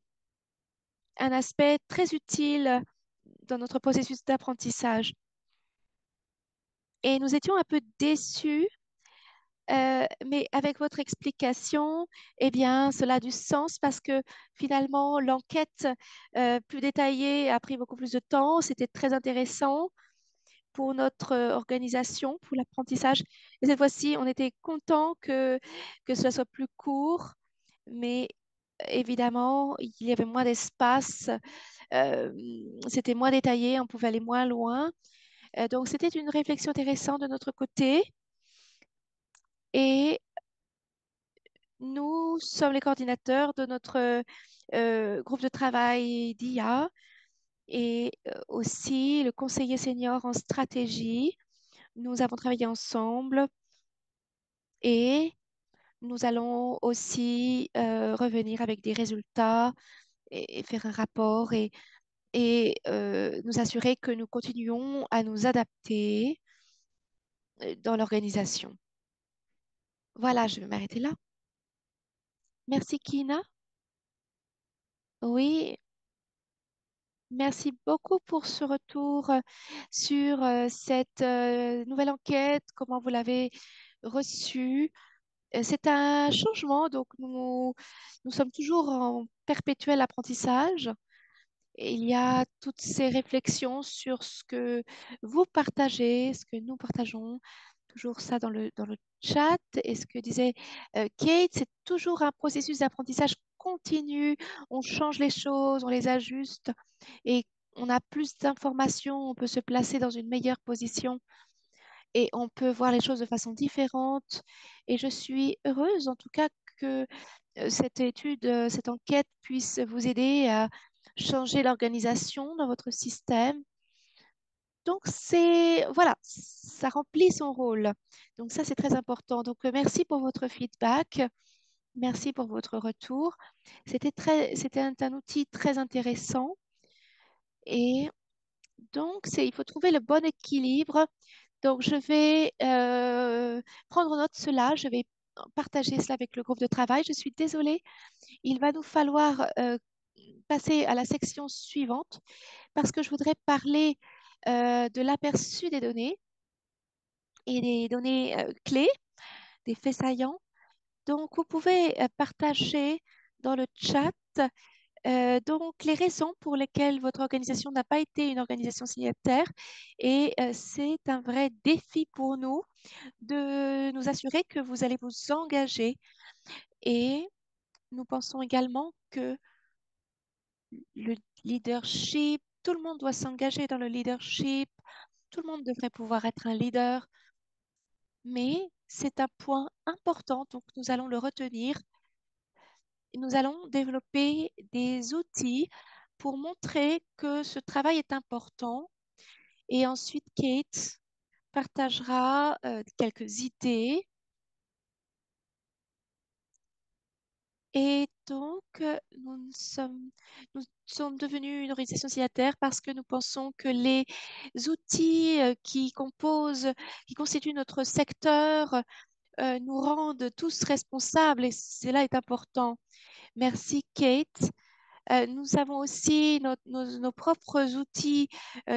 un aspect très utile dans notre processus d'apprentissage. Et nous étions un peu déçus, mais avec votre explication, eh bien, cela a du sens parce que finalement, l'enquête plus détaillée a pris beaucoup plus de temps. C'était très intéressant pour notre organisation, pour l'apprentissage. Et cette fois-ci, on était content que cela soit plus court, mais évidemment, il y avait moins d'espace, euh, c'était moins détaillé, on pouvait aller moins loin. Donc, c'était une réflexion intéressante de notre côté. Et nous sommes les coordinateurs de notre groupe de travail d'IA et aussi le conseiller senior en stratégie. Nous avons travaillé ensemble et nous allons aussi revenir avec des résultats et faire un rapport et nous assurer que nous continuons à nous adapter dans l'organisation. Voilà, je vais m'arrêter là. Merci, Kina. Oui, merci beaucoup pour ce retour sur cette nouvelle enquête, comment vous l'avez reçue. C'est un changement, donc nous sommes toujours en perpétuel apprentissage. Et il y a toutes ces réflexions sur ce que vous partagez, ce que nous partageons, toujours ça dans le chat. Et ce que disait Kate, c'est toujours un processus d'apprentissage continu. On change les choses, on les ajuste et on a plus d'informations, on peut se placer dans une meilleure position et on peut voir les choses de façon différente. Et je suis heureuse en tout cas que cette étude, cette enquête puisse vous aider à changer l'organisation dans votre système. Donc, voilà, ça remplit son rôle. Donc, ça, c'est très important. Donc, merci pour votre feedback. Merci pour votre retour. C'était un outil très intéressant. Et donc, il faut trouver le bon équilibre. Donc, je vais prendre note de cela. Je vais partager cela avec le groupe de travail. Je suis désolée. Il va nous falloir passer à la section suivante parce que je voudrais parler de l'aperçu des données et des données clés, des faits saillants. Donc, vous pouvez partager dans le chat donc les raisons pour lesquelles votre organisation n'a pas été une organisation signataire. Et c'est un vrai défi pour nous de nous assurer que vous allez vous engager. Et nous pensons également que le leadership, tout le monde doit s'engager dans le leadership, tout le monde devrait pouvoir être un leader, mais c'est un point important, donc nous allons le retenir. Nous allons développer des outils pour montrer que ce travail est important. Et ensuite, Kate partagera quelques idées. Et donc, nous sommes devenus une organisation signataire parce que nous pensons que les outils qui constituent notre secteur, nous rendent tous responsables et cela est important. Merci, Kate. Nous avons aussi nos propres outils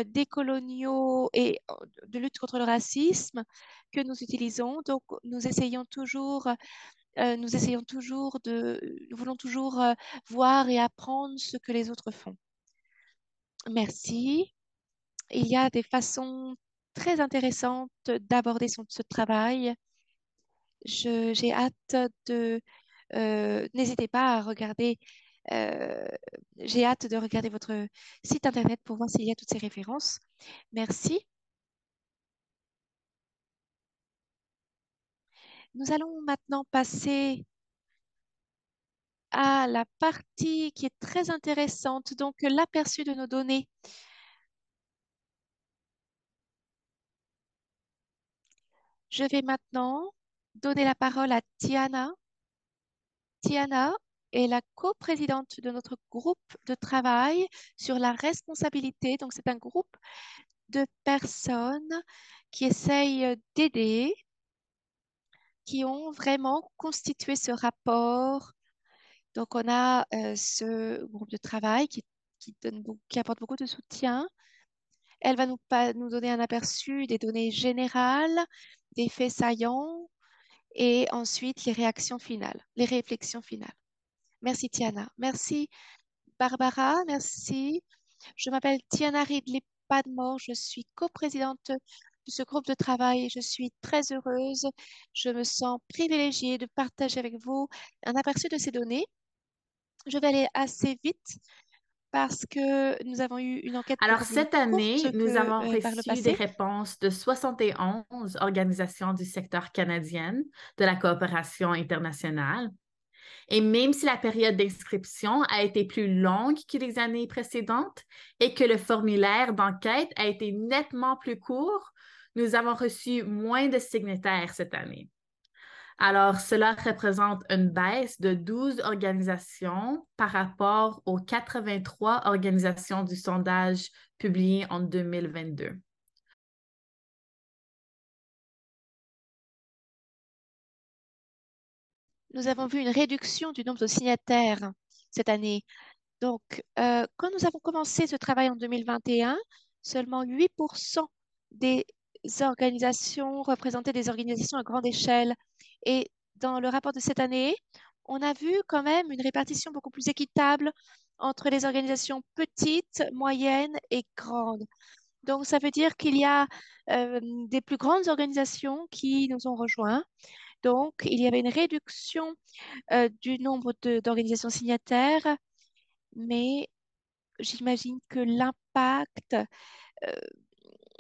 décoloniaux et de lutte contre le racisme que nous utilisons. Donc, nous voulons toujours voir et apprendre ce que les autres font. Merci. Il y a des façons très intéressantes d'aborder ce travail. J'ai hâte n'hésitez pas à regarder. euh, j'ai hâte de regarder votre site internet pour voir s'il y a toutes ces références. Merci. Nous allons maintenant passer à la partie qui est très intéressante, donc l'aperçu de nos données. Je vais maintenant donner la parole à Tiana. Tiana est la coprésidente de notre groupe de travail sur la responsabilité. Donc, c'est un groupe de personnes qui essayent d'aider, qui ont vraiment constitué ce rapport. Donc, on a ce groupe de travail qui apporte beaucoup de soutien. Elle va nous donner un aperçu des données générales, des faits saillants et ensuite les réactions finales, les réflexions finales. Merci Tiana. Merci Barbara. Merci. Je m'appelle Tiana Ridley Padmore. Je suis coprésidente de ce groupe de travail et je suis très heureuse. Je me sens privilégiée de partager avec vous un aperçu de ces données. Je vais aller assez vite parce que nous avons eu une enquête Alors, beaucoup plus cette courte année, nous que avons par le reçu des passé. réponses de 71 organisations du secteur canadien de la coopération internationale. Et même si la période d'inscription a été plus longue que les années précédentes et que le formulaire d'enquête a été nettement plus court, nous avons reçu moins de signataires cette année. Alors, cela représente une baisse de 12 organisations par rapport aux 83 organisations du sondage publié en 2022. Nous avons vu une réduction du nombre de signataires cette année. Donc, quand nous avons commencé ce travail en 2021, seulement 8% des organisations représentaient des organisations à grande échelle. Et dans le rapport de cette année, on a vu quand même une répartition beaucoup plus équitable entre les organisations petites, moyennes et grandes. Donc, ça veut dire qu'il y a des plus grandes organisations qui nous ont rejoints. Donc, il y avait une réduction du nombre d'organisations signataires, mais j'imagine que euh,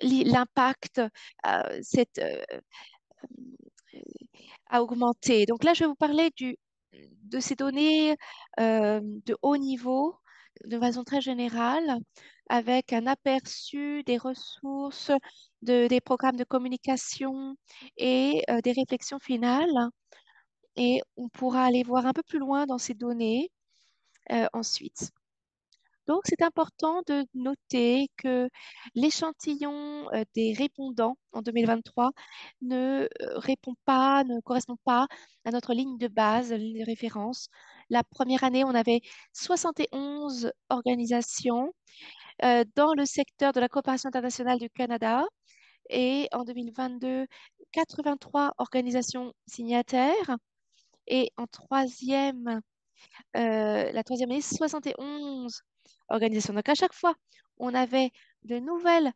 l'impact a augmenté. Donc là, je vais vous parler de ces données de haut niveau de façon très générale, avec un aperçu des ressources, des programmes de communication et des réflexions finales. Et on pourra aller voir un peu plus loin dans ces données ensuite. Donc, c'est important de noter que l'échantillon des répondants en 2023 ne correspond pas à notre ligne de base, ligne de référence. La première année, on avait 71 organisations dans le secteur de la coopération internationale du Canada et en 2022, 83 organisations signataires. Et la troisième année, 71 organisations. Donc, à chaque fois, on avait de nouvelles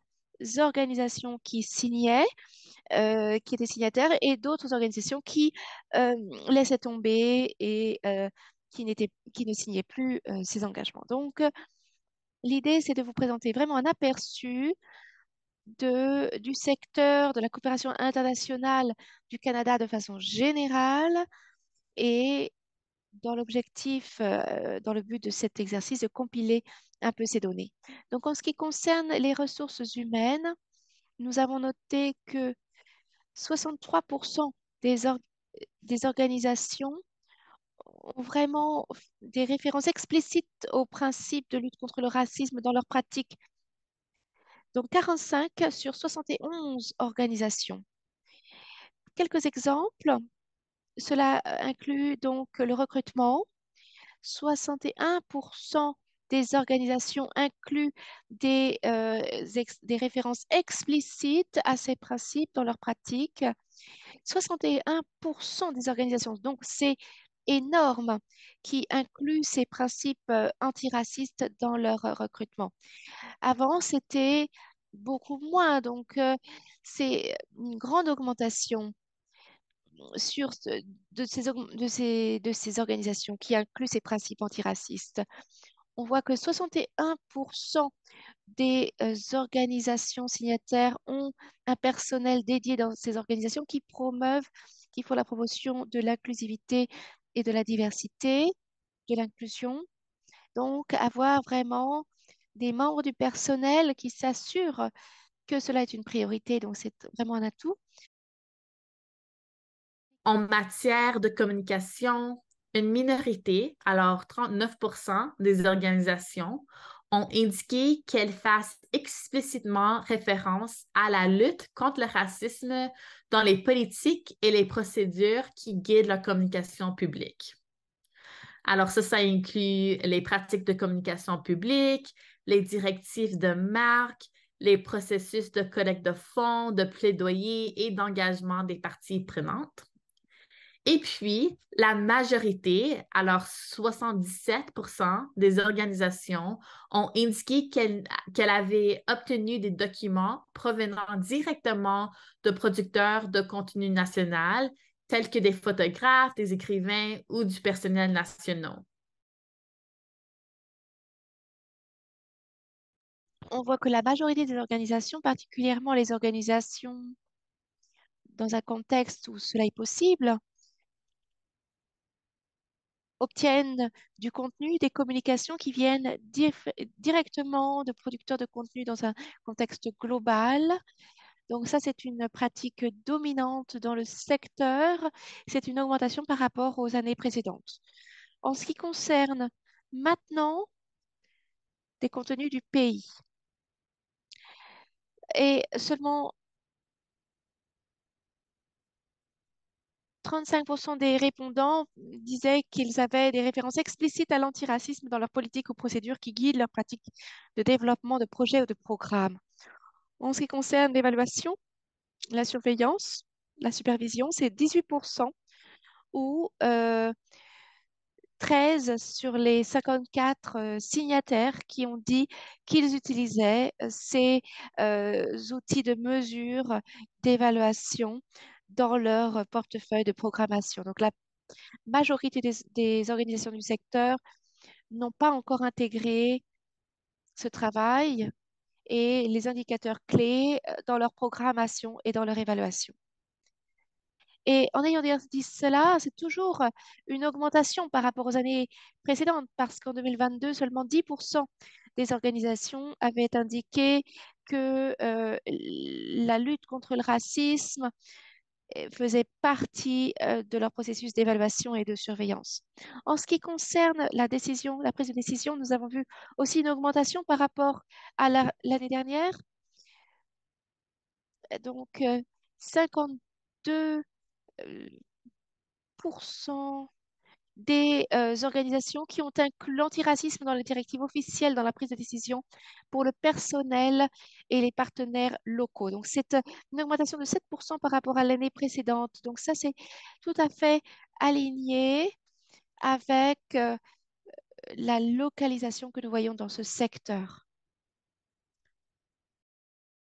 organisations qui signaient, qui étaient signataires, et d'autres organisations qui laissaient tomber et qui ne signaient plus ces engagements. Donc, l'idée, c'est de vous présenter vraiment un aperçu du secteur de la coopération internationale du Canada de façon générale et dans le but de cet exercice, de compiler un peu ces données. Donc, en ce qui concerne les ressources humaines, nous avons noté que 63% des organisations ont vraiment des références explicites aux principes de lutte contre le racisme dans leurs pratiques. Donc, 45 sur 71 organisations. Quelques exemples. Cela inclut donc le recrutement. 61% des organisations incluent des références explicites à ces principes dans leurs pratiques. 61% des organisations, donc c'est énorme, qui incluent ces principes antiracistes dans leur recrutement. Avant, c'était beaucoup moins, donc c'est une grande augmentation de ces organisations qui incluent ces principes antiracistes. On voit que 61% des organisations signataires ont un personnel dédié dans ces organisations qui font la promotion de l'inclusivité et de la diversité, de l'inclusion. Donc, avoir vraiment des membres du personnel qui s'assurent que cela est une priorité, donc c'est vraiment un atout. En matière de communication, une minorité, alors 39% des organisations, ont indiqué qu'elles fassent explicitement référence à la lutte contre le racisme dans les politiques et les procédures qui guident la communication publique. Alors ça inclut les pratiques de communication publique, les directives de marque, les processus de collecte de fonds, de plaidoyer et d'engagement des parties prenantes. Et puis, la majorité, alors 77% des organisations ont indiqué qu'elles avaient obtenu des documents provenant directement de producteurs de contenu national, tels que des photographes, des écrivains ou du personnel national. On voit que la majorité des organisations, particulièrement les organisations dans un contexte où cela est possible, obtiennent du contenu, des communications qui viennent directement de producteurs de contenu dans un contexte global. Donc ça, c'est une pratique dominante dans le secteur. C'est une augmentation par rapport aux années précédentes. En ce qui concerne maintenant des contenus du pays, et seulement 35% des répondants disaient qu'ils avaient des références explicites à l'antiracisme dans leur politique ou procédures qui guident leur pratique de développement de projets ou de programmes. En ce qui concerne l'évaluation, la surveillance, la supervision, c'est 18% ou 13 sur les 54 signataires qui ont dit qu'ils utilisaient ces outils de mesure, d'évaluation dans leur portefeuille de programmation. Donc, la majorité des organisations du secteur n'ont pas encore intégré ce travail et les indicateurs clés dans leur programmation et dans leur évaluation. Et en ayant dit cela, c'est toujours une augmentation par rapport aux années précédentes, parce qu'en 2022, seulement 10% des organisations avaient indiqué que la lutte contre le racisme faisait partie de leur processus d'évaluation et de surveillance. En ce qui concerne la prise de décision, nous avons vu aussi une augmentation par rapport à l'année dernière. Donc, 52% des organisations qui ont inclus l'antiracisme dans les directives officielles dans la prise de décision pour le personnel et les partenaires locaux. Donc, c'est une augmentation de 7% par rapport à l'année précédente. Donc, ça, c'est tout à fait aligné avec la localisation que nous voyons dans ce secteur.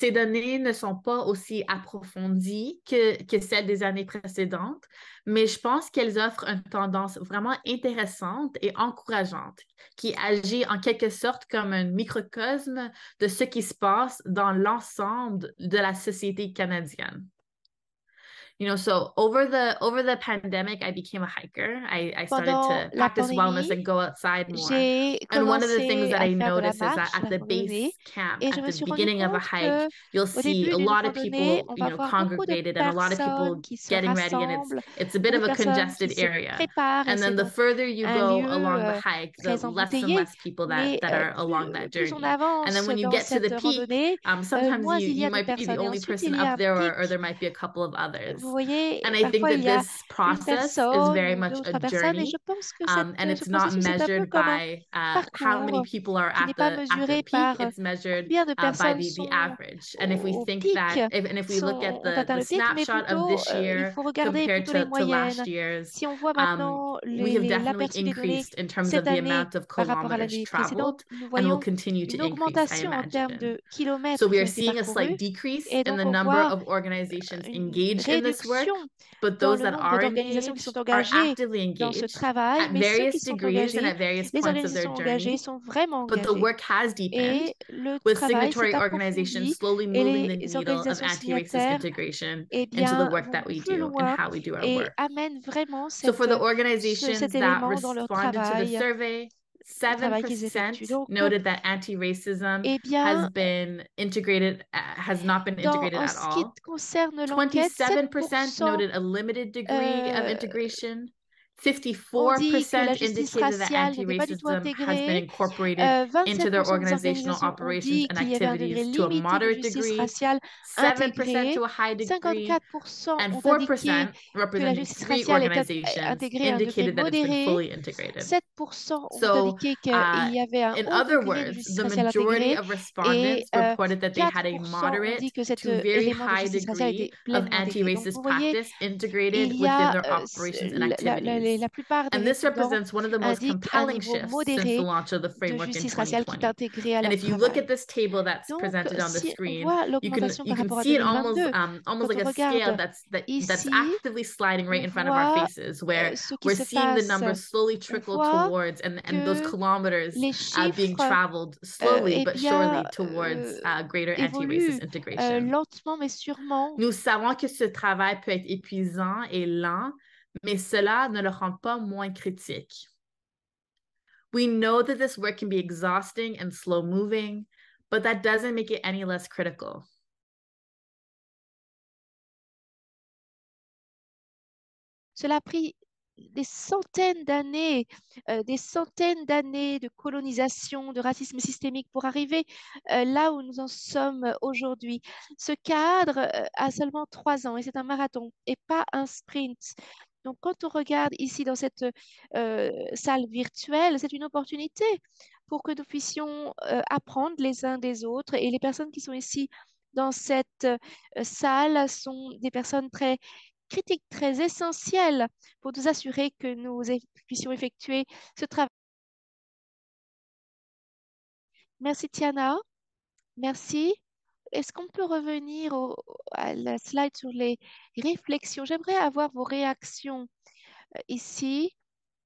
Ces données ne sont pas aussi approfondies que celles des années précédentes, mais je pense qu'elles offrent une tendance vraiment intéressante et encourageante qui agit en quelque sorte comme un microcosme de ce qui se passe dans l'ensemble de la société canadienne. You know, so over the pandemic, I became a hiker. I started Pendant to la practice wellness pandémie, and go outside more. j'ai And one of the things commencé that à I faire de la noticed is that marche, at la the randonnée, base camp, et je at me the suis rendu beginning of a compte hike, you'll qu'au see début a d'une lot of randonnée, people, on you va know, voir beaucoup de congregated and a lot of personnes people qui se getting ready, and rassemblent, it's a bit beaucoup of de a personnes qui congested se area. préparent, et And c'est then the donc further you un go lieu along the hike, the très less and embouteillé. less people Mais that are along that plus on journey. And avance then when you dans get to the cette peak, randonnée, sometimes moins il y you a de might be the personnes. Et only ensuite, person il y a up un there, or pic. there might be a couple of others. Vous voyez, And I think parfois, that il y a this une process is personne very ou deux much ou a trois personnes, et je journey, pense que and ce it's not processus est un peu measured comme un by how many parcours people are qui n'est at pas their mesuré peak. par It's measured combien de by personnes the sont average. And if we au think pic, that, if we look at ont atteint the le pic, mais snapshot of plutôt, this il year faut regarder compared plutôt les to last moyennes. year's, Si on voit maintenant we have definitely l'aperçu des données increased in terms cette of the année amount of par rapport à kilometers l'année précédente, traveled, nous and will voyons continue to une increase, I augmentation en termes imagine. de kilomètres So we qui ont are été seeing a slight parcourus, decrease et in donc the on number voit of organizations une engaged in this work, réduction but dans those le that nombre are d'organisations qui sont engaged are engagées actively dans ce engaged travail, at mais ceux qui various sont degrees and engagés, at various les points of their organisations engagées journey. sont vraiment But the engagées. work has deepened, Et le with travail s'est signatory organizations approfondi slowly et moving the les needle of organisations anti-racist signataires integration eh into the bien, work vont that we plus do and loin how we do our et work. amènent vraiment So for the cet organizations that élément dans leur responded to the travail. survey, travail qu'ils effectuent. 7% Donc, noted that anti-racism eh bien, has not been integrated en at ce qui all. concerne l'enquête, 27% 7% noted a limited degree of euh, integration. on dit que la 54% justice indicated that raciale n'était pas du tout anti-racism has been intégrée. incorporated into their 27% des organizational organisations ont operations dit and qu'il y avait un degré activities to a limité de moderate justice degree, raciale 7% intégrée. to a high degree, 54% and ont indiqué 4%, que la representing justice 3 raciale est organizations, intégrée à un degré indicated that it's been modéré. fully integrated. 7% ont So, indiqué qu'il y avait un in haut other degré de words, justice the raciale majority intégrée of et respondents reported that they had a 4% ont moderate dit que cet to very élément de high justice raciale degree était of pleinement intégré. Donc, anti-racist vous voyez, practice integrated il y within a their operations and activities. la plupart des And this répondants represents one of the most indiquent un compelling niveau shifts since the modéré launch of the de framework in justice raciale qui est 2020. intégrée à And leur if you look at travail. this table that's Donc, presented on the si on screen, voit you can l'augmentation par rapport à see it almost 2022, almost quand like on a scale regarde that's ici, actively sliding right on in front of our voit faces, where ce qui we're se seeing the passe. numbers slowly On trickle voit towards and those que kilometers les being chiffres traveled slowly eh but bien, surely towards greater évoluent anti-racist integration. lentement mais sûrement. Nous savons que ce travail peut être épuisant et lent, mais cela ne le rend pas moins critique. We know that this work can be exhausting and slow-moving, but that doesn't make it any less critical. Cela a pris des centaines d'années de colonisation, de racisme systémique pour arriver là où nous en sommes aujourd'hui. Ce cadre a seulement 3 ans et c'est un marathon et pas un sprint. Donc, quand on regarde ici dans cette salle virtuelle, c'est une opportunité pour que nous puissions apprendre les uns des autres. Et les personnes qui sont ici dans cette salle sont des personnes très critiques, très essentielles pour nous assurer que nous puissions effectuer ce travail. Merci, Tiana. Merci. Est-ce qu'on peut revenir à la slide sur les réflexions? J'aimerais avoir vos réactions ici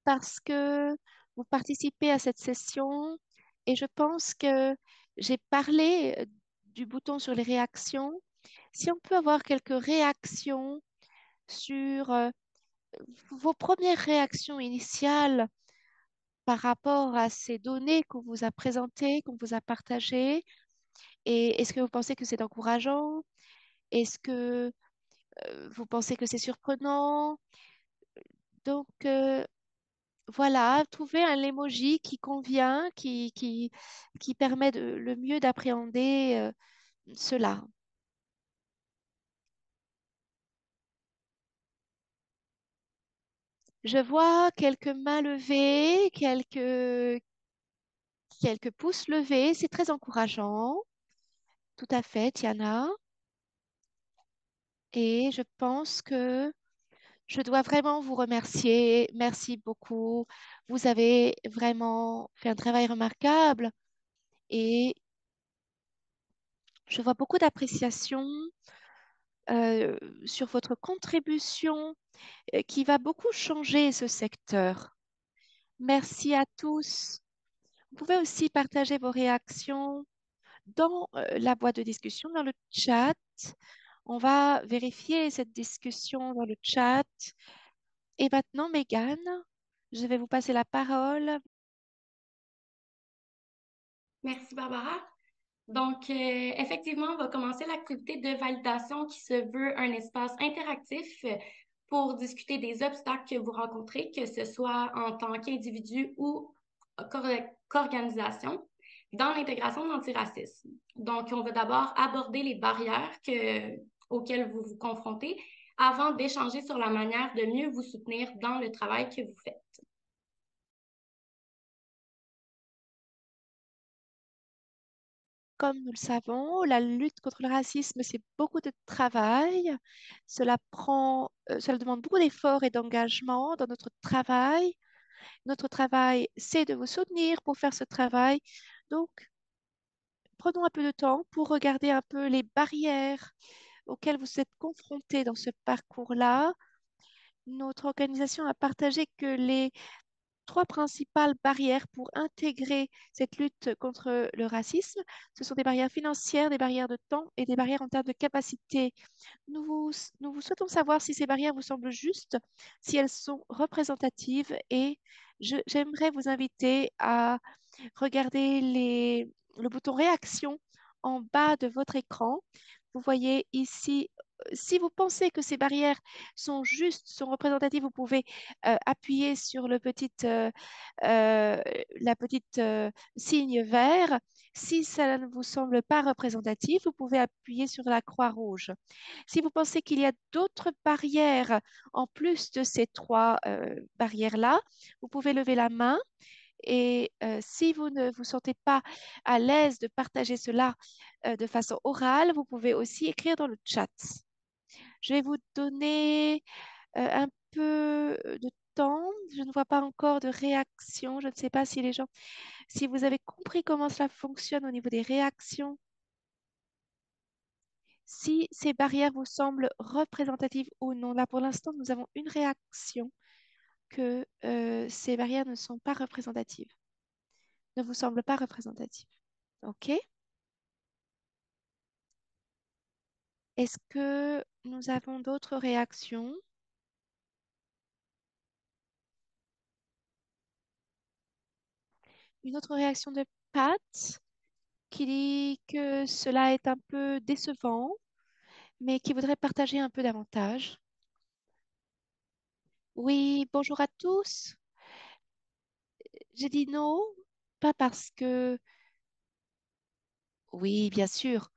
parce que vous participez à cette session et je pense que j'ai parlé du bouton sur les réactions. Si on peut avoir quelques réactions sur vos premières réactions initiales par rapport à ces données qu'on vous a présentées, qu'on vous a partagées, et est-ce que vous pensez que c'est encourageant? Est-ce que vous pensez que c'est surprenant? Donc, voilà, trouver un emoji qui convient, qui permet le mieux d'appréhender cela. Je vois quelques mains levées, quelques pouces levés. C'est très encourageant. Tout à fait, Tiana. Et je pense que je dois vraiment vous remercier. Merci beaucoup. Vous avez vraiment fait un travail remarquable et je vois beaucoup d'appréciation euh, sur votre contribution qui va beaucoup changer ce secteur. Merci à tous. Vous pouvez aussi partager vos réactions dans la boîte de discussion, dans le chat. On va vérifier cette discussion dans le chat. Et maintenant, Megan, je vais vous passer la parole. Merci, Barbara. Donc, effectivement, on va commencer l'activité de validation qui se veut un espace interactif pour discuter des obstacles que vous rencontrez, que ce soit en tant qu'individu ou qu'organisation, dans l'intégration de l'antiracisme. Donc, on va d'abord aborder les barrières auxquelles vous vous confrontez avant d'échanger sur la manière de mieux vous soutenir dans le travail que vous faites. Comme nous le savons, la lutte contre le racisme, c'est beaucoup de travail. Cela demande beaucoup d'efforts et d'engagement dans notre travail. Notre travail, c'est de vous soutenir pour faire ce travail. Donc, prenons un peu de temps pour regarder un peu les barrières auxquelles vous êtes confrontés dans ce parcours-là. Notre organisation a partagé que les 3 principales barrières pour intégrer cette lutte contre le racisme, ce sont des barrières financières, des barrières de temps et des barrières en termes de capacité. Nous vous souhaitons savoir si ces barrières vous semblent justes, si elles sont représentatives et J'aimerais vous inviter à regarder le bouton réaction en bas de votre écran. Vous voyez ici, si vous pensez que ces barrières sont justes, sont représentatives, vous pouvez appuyer sur euh, la petite signe vert. Si ça ne vous semble pas représentatif, vous pouvez appuyer sur la croix rouge. Si vous pensez qu'il y a d'autres barrières en plus de ces trois barrières-là, vous pouvez lever la main. Et si vous ne vous sentez pas à l'aise de partager cela de façon orale, vous pouvez aussi écrire dans le chat. Je vais vous donner un peu de temps. Je ne vois pas encore de réaction. Je ne sais pas si les gens, si vous avez compris comment cela fonctionne au niveau des réactions. Si ces barrières vous semblent représentatives ou non. Là, pour l'instant, nous avons une réaction que ces barrières ne sont pas représentatives, ne vous semblent pas représentatives. OK? Est-ce que nous avons d'autres réactions? Une autre réaction de Pat qui dit que cela est un peu décevant, mais qui voudrait partager un peu davantage. Oui, bonjour à tous. J'ai dit non, pas parce que, oui, bien sûr,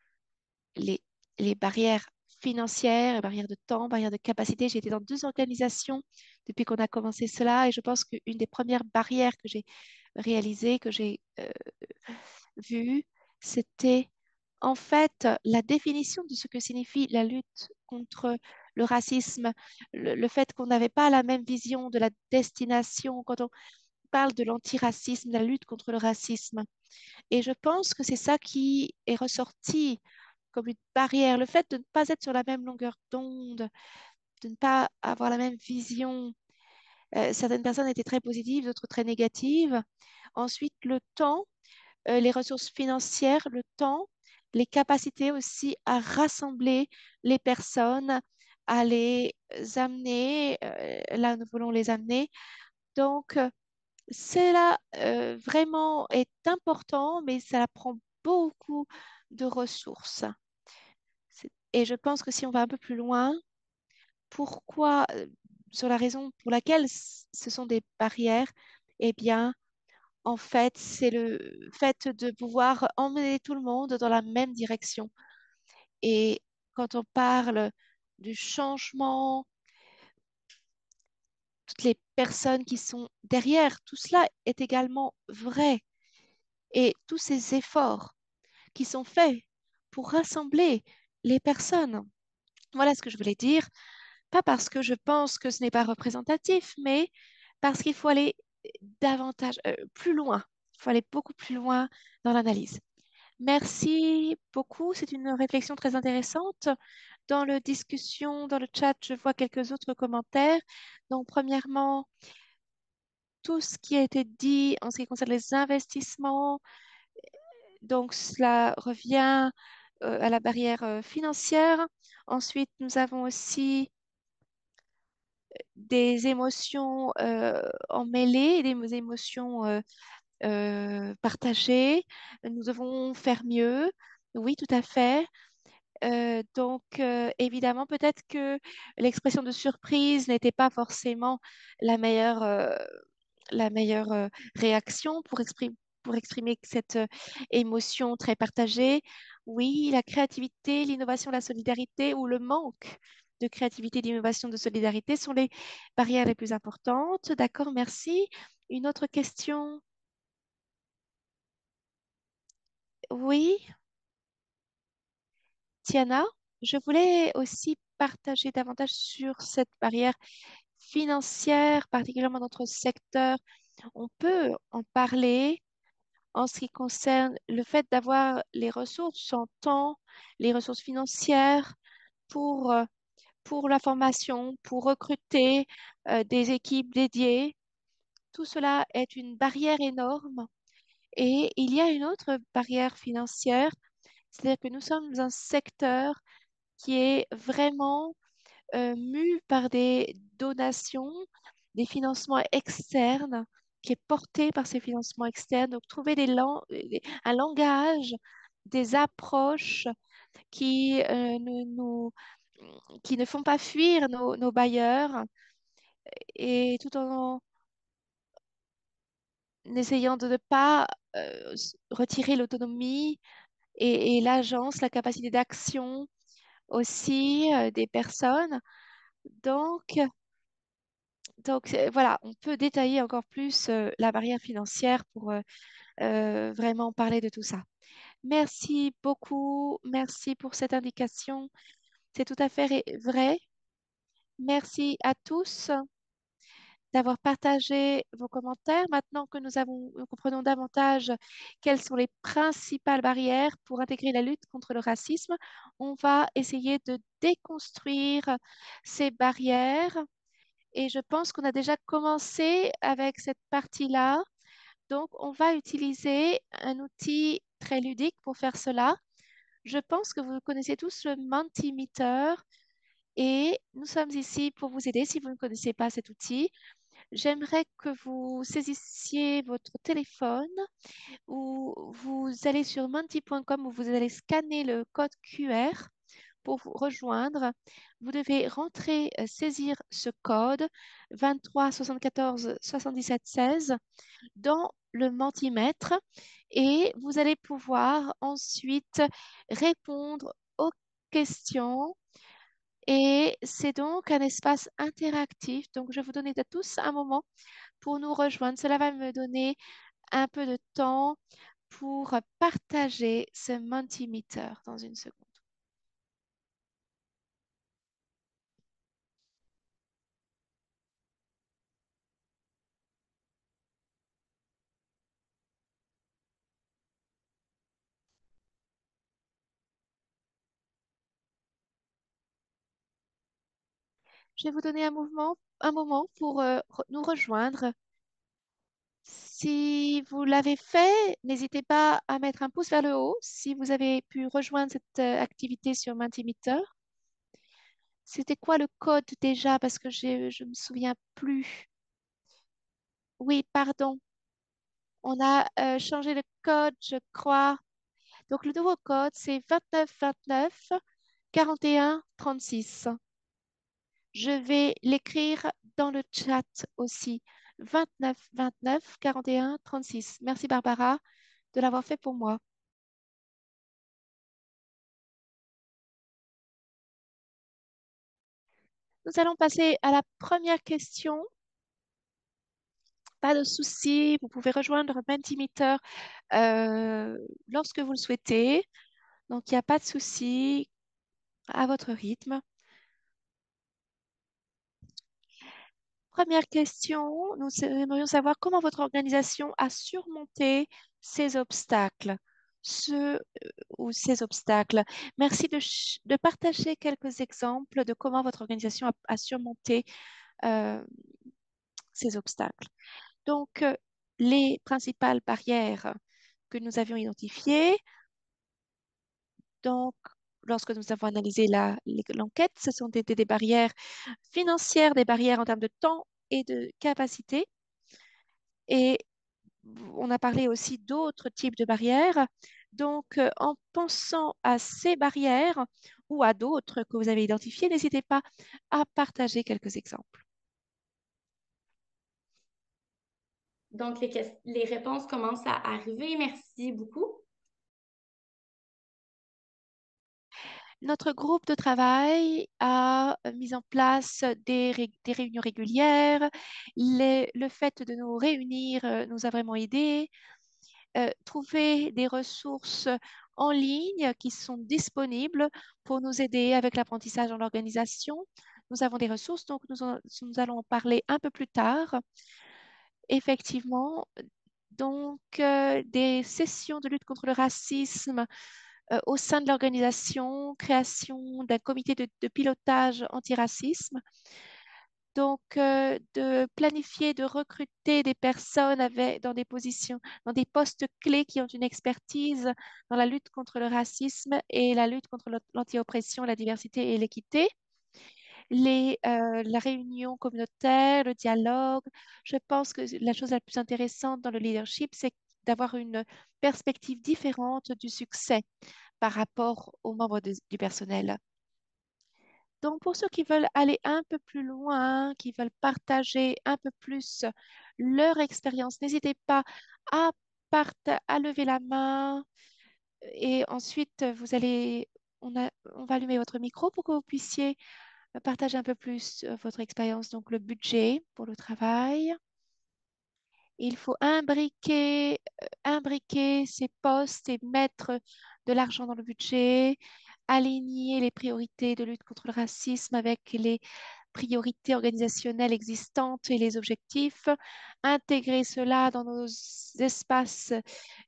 les, les barrières financières, les barrières de temps, barrières de capacité. J'ai été dans deux organisations depuis qu'on a commencé cela et je pense qu'une des premières barrières que j'ai réalisées, que j'ai vues, c'était en fait la définition de ce que signifie la lutte contre le racisme, le fait qu'on n'avait pas la même vision de la destination quand on parle de l'antiracisme, la lutte contre le racisme. Et je pense que c'est ça qui est ressorti comme une barrière, le fait de ne pas être sur la même longueur d'onde, de ne pas avoir la même vision. Certaines personnes étaient très positives, d'autres très négatives. Ensuite, le temps, les ressources financières, le temps, les capacités aussi à rassembler les personnes, à les amener là où nous voulons les amener. Donc, cela vraiment est important, mais ça prend beaucoup de ressources. Et je pense que si on va un peu plus loin, pourquoi, sur la raison pour laquelle ce sont des barrières, eh bien, en fait, c'est le fait de pouvoir emmener tout le monde dans la même direction. Et quand on parle du changement, toutes les personnes qui sont derrière, tout cela est également vrai. Et tous ces efforts qui sont faits pour rassembler les personnes. Voilà ce que je voulais dire. Pas parce que je pense que ce n'est pas représentatif, mais parce qu'il faut aller davantage, plus loin. Il faut aller beaucoup plus loin dans l'analyse. Merci beaucoup. C'est une réflexion très intéressante. Dans la discussion, dans le chat, je vois quelques autres commentaires. Donc, premièrement, tout ce qui a été dit en ce qui concerne les investissements, donc cela revient à la barrière financière. Ensuite, nous avons aussi des émotions emmêlées, des émotions partagées. Nous devons faire mieux. Oui, tout à fait. Donc, évidemment, peut-être que l'expression de surprise n'était pas forcément la meilleure réaction pour exprimer cette émotion très partagée. Oui, la créativité, l'innovation, la solidarité ou le manque de créativité, d'innovation, de solidarité sont les barrières les plus importantes. D'accord, merci. Une autre question? Oui, Tiana, je voulais aussi partager davantage sur cette barrière financière, particulièrement dans notre secteur. On peut en parler en ce qui concerne le fait d'avoir les ressources en temps, les ressources financières pour, euh, pour la formation, pour recruter des équipes dédiées. Tout cela est une barrière énorme. Et il y a une autre barrière financière, c'est-à-dire que nous sommes un secteur qui est vraiment mu par des donations, des financements externes. qui est porté par ces financements externes. Donc, trouver un langage, des approches qui, qui ne font pas fuir nos bailleurs et tout en essayant de ne pas retirer l'autonomie et l'agence, la capacité d'action aussi des personnes. Donc, voilà, on peut détailler encore plus la barrière financière pour vraiment parler de tout ça. Merci beaucoup. Merci pour cette indication. C'est tout à fait vrai. Merci à tous d'avoir partagé vos commentaires. Maintenant que nous comprenons davantage quelles sont les principales barrières pour intégrer la lutte contre le racisme, on va essayer de déconstruire ces barrières. Et je pense qu'on a déjà commencé avec cette partie-là. Donc, on va utiliser un outil très ludique pour faire cela. Je pense que vous connaissez tous le Mentimeter et nous sommes ici pour vous aider si vous ne connaissez pas cet outil. J'aimerais que vous saisissiez votre téléphone ou vous allez sur menti.com où vous allez scanner le code QR pour vous rejoindre. Vous devez rentrer, saisir ce code 23 74 77 16 dans le Mentimètre et vous allez pouvoir ensuite répondre aux questions. Et c'est donc un espace interactif. Donc, je vais vous donner à tous un moment pour nous rejoindre. Cela va me donner un peu de temps pour partager ce Mentimeter dans une seconde. Je vais vous donner un moment pour nous rejoindre. Si vous l'avez fait, n'hésitez pas à mettre un pouce vers le haut si vous avez pu rejoindre cette activité sur Mentimeter. C'était quoi le code déjà? Parce que je me souviens plus. Oui, pardon. On a changé le code, je crois. Donc, le nouveau code, c'est 29 29 41 36. Je vais l'écrire dans le chat aussi. 29 29 41 36. Merci Barbara de l'avoir fait pour moi. Nous allons passer à la première question. Pas de souci, vous pouvez rejoindre Mentimeter lorsque vous le souhaitez. Donc, il n'y a pas de souci, à votre rythme. Première question, nous aimerions savoir comment votre organisation a surmonté ces obstacles, ce ou ces obstacles. Merci de partager quelques exemples de comment votre organisation a surmonté euh, ces obstacles. Donc, les principales barrières que nous avions identifiées, donc, lorsque nous avons analysé l'enquête, ce sont des barrières financières, des barrières en termes de temps et de capacité. Et on a parlé aussi d'autres types de barrières. Donc, en pensant à ces barrières ou à d'autres que vous avez identifiées, n'hésitez pas à partager quelques exemples. Donc, les réponses commencent à arriver. Merci beaucoup. Notre groupe de travail a mis en place des réunions régulières. Le fait de nous réunir nous a vraiment aidés. Trouver des ressources en ligne qui sont disponibles pour nous aider avec l'apprentissage dans l'organisation. Nous avons des ressources, donc nous allons en parler un peu plus tard. Effectivement, donc des sessions de lutte contre le racisme au sein de l'organisation, création d'un comité de pilotage antiracisme. Donc, de planifier, de recruter des personnes dans des positions, dans des postes clés qui ont une expertise dans la lutte contre le racisme et la lutte contre l'anti-oppression, la diversité et l'équité. la réunion communautaire, le dialogue. Je pense que la chose la plus intéressante dans le leadership, c'est d'avoir une perspective différente du succès par rapport aux membres du personnel. Donc, pour ceux qui veulent aller un peu plus loin, qui veulent partager un peu plus leur expérience, n'hésitez pas à, à lever la main et ensuite on va allumer votre micro pour que vous puissiez partager un peu plus votre expérience. Donc, le budget pour le travail. Il faut imbriquer ces postes et mettre de l'argent dans le budget, aligner les priorités de lutte contre le racisme avec les priorités organisationnelles existantes et les objectifs, intégrer cela dans nos espaces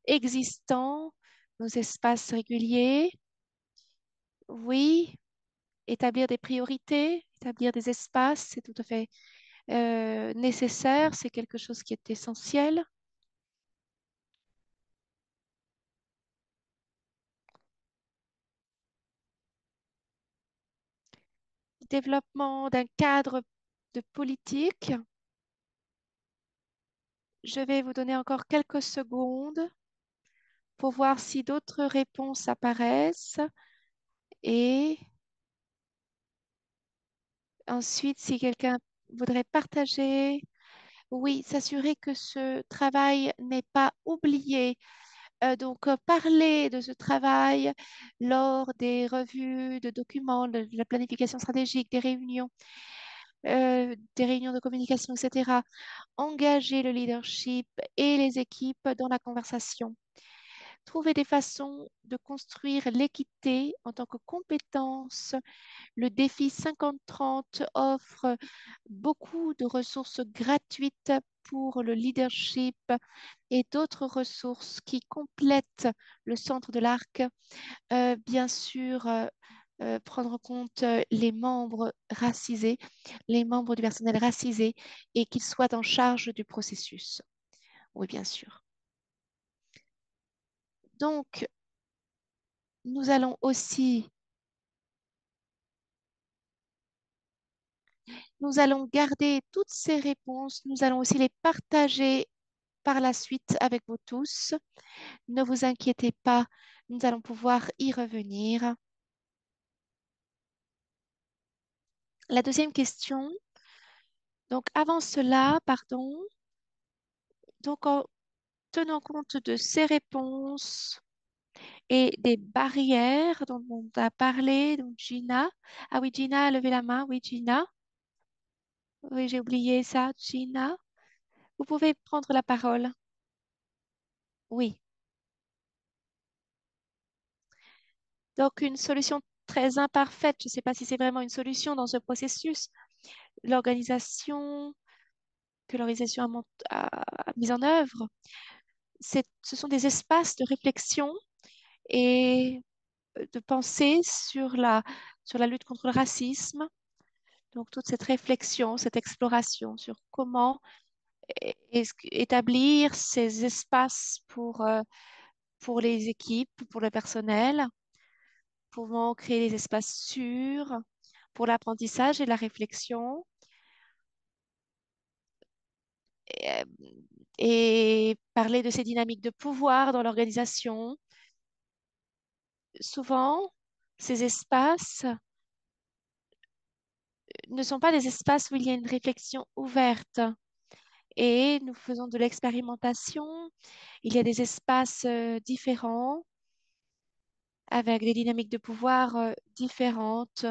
existants, nos espaces réguliers. Oui, établir des priorités, établir des espaces, c'est tout à fait nécessaire, c'est quelque chose qui est essentiel. Développement d'un cadre de politique. Je vais vous donner encore quelques secondes pour voir si d'autres réponses apparaissent et ensuite si quelqu'un voudrait partager. Oui, s'assurer que ce travail n'est pas oublié. Donc, parler de ce travail lors des revues de documents, de la planification stratégique, des réunions de communication, etc. Engager le leadership et les équipes dans la conversation. Trouver des façons de construire l'équité en tant que compétence. Le défi 50-30 offre beaucoup de ressources gratuites pour le leadership et d'autres ressources qui complètent le centre de l'arc. Bien sûr, prendre en compte les membres racisés, les membres du personnel racisé et qu'ils soient en charge du processus. Oui, bien sûr. Donc, nous allons aussi, nous allons garder toutes ces réponses, nous allons aussi les partager par la suite avec vous tous. Ne vous inquiétez pas, nous allons pouvoir y revenir. La deuxième question, donc avant cela, pardon, donc en tenant compte de ces réponses et des barrières dont on a parlé, donc Gina, ah oui, Gina a levé la main, oui, Gina, oui, j'ai oublié ça, Gina, vous pouvez prendre la parole, oui. Donc une solution très imparfaite, je ne sais pas si c'est vraiment une solution dans ce processus, l'organisation que l'organisation a mise en œuvre, ce sont des espaces de réflexion et de pensée sur la lutte contre le racisme. Donc, toute cette réflexion, cette exploration sur comment établir ces espaces pour les équipes, pour le personnel, comment créer des espaces sûrs pour l'apprentissage et la réflexion. Et, et parler de ces dynamiques de pouvoir dans l'organisation. Souvent, ces espaces ne sont pas des espaces où il y a une réflexion ouverte et nous faisons de l'expérimentation. Il y a des espaces différents avec des dynamiques de pouvoir différentes.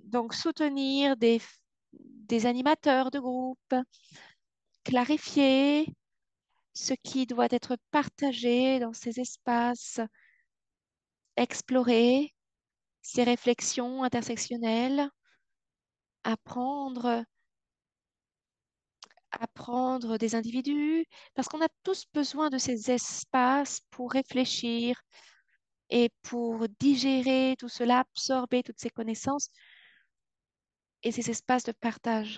Donc, soutenir des animateurs de groupe, clarifier ce qui doit être partagé dans ces espaces, explorer ces réflexions intersectionnelles, apprendre, apprendre des individus, parce qu'on a tous besoin de ces espaces pour réfléchir et pour digérer tout cela, absorber toutes ces connaissances et ces espaces de partage.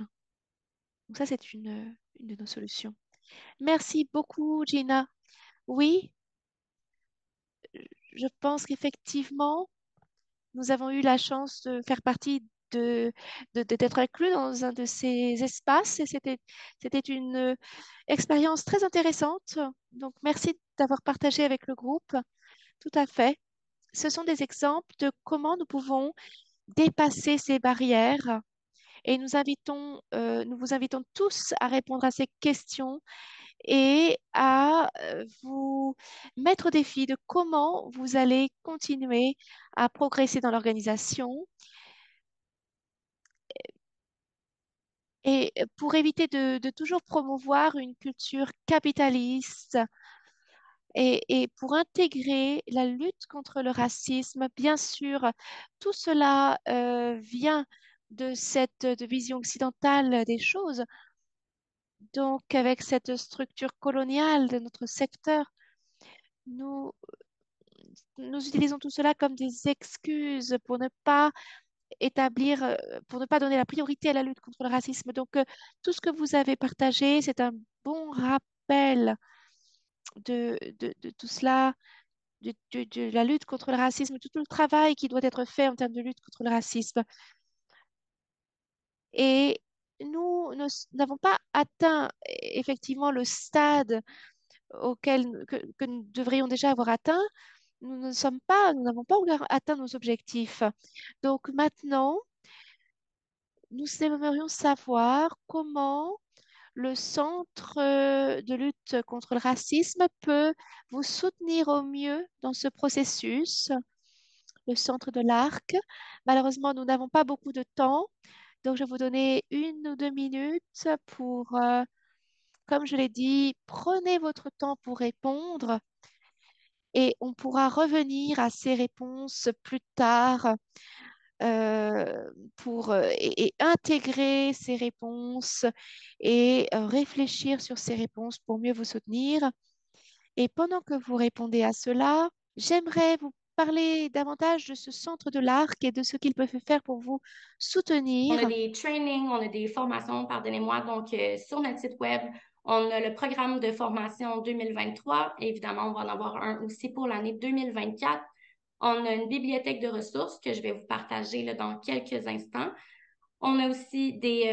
Donc ça, c'est une de nos solutions. Merci beaucoup, Gina. Oui, je pense qu'effectivement, nous avons eu la chance de faire partie d'être inclus dans un de ces espaces et c'était une expérience très intéressante. Donc, merci d'avoir partagé avec le groupe. Tout à fait. Ce sont des exemples de comment nous pouvons dépasser ces barrières et nous vous invitons tous à répondre à ces questions et à vous mettre au défi de comment vous allez continuer à progresser dans l'organisation. Et pour éviter de toujours promouvoir une culture capitaliste et pour intégrer la lutte contre le racisme, bien sûr, tout cela vient de cette de vision occidentale des choses. Donc, avec cette structure coloniale de notre secteur, nous, nous utilisons tout cela comme des excuses pour ne pas pour ne pas donner la priorité à la lutte contre le racisme. Donc, tout ce que vous avez partagé, c'est un bon rappel de tout cela, de la lutte contre le racisme, tout le travail qui doit être fait en termes de lutte contre le racisme. Et n'avons pas atteint effectivement le stade que nous devrions déjà avoir atteint. Nous n'avons pas encore atteint nos objectifs. Donc maintenant, nous aimerions savoir comment le Centre de lutte contre le racisme peut vous soutenir au mieux dans ce processus, le Centre de l'Arc. Malheureusement, nous n'avons pas beaucoup de temps, donc je vais vous donner 1 ou 2 minutes pour, comme je l'ai dit, prenez votre temps pour répondre et on pourra revenir à ces réponses plus tard et intégrer ces réponses et réfléchir sur ces réponses pour mieux vous soutenir. Et pendant que vous répondez à cela, j'aimerais vous parler davantage de ce centre de l'Arc et de ce qu'il peut faire pour vous On a soutenir. des trainings, on a des formations, pardonnez-moi. Donc, sur notre site web, on a le programme de formation 2023. Évidemment, on va en avoir un aussi pour l'année 2024. On a une bibliothèque de ressources que je vais vous partager là, dans quelques instants. On a aussi des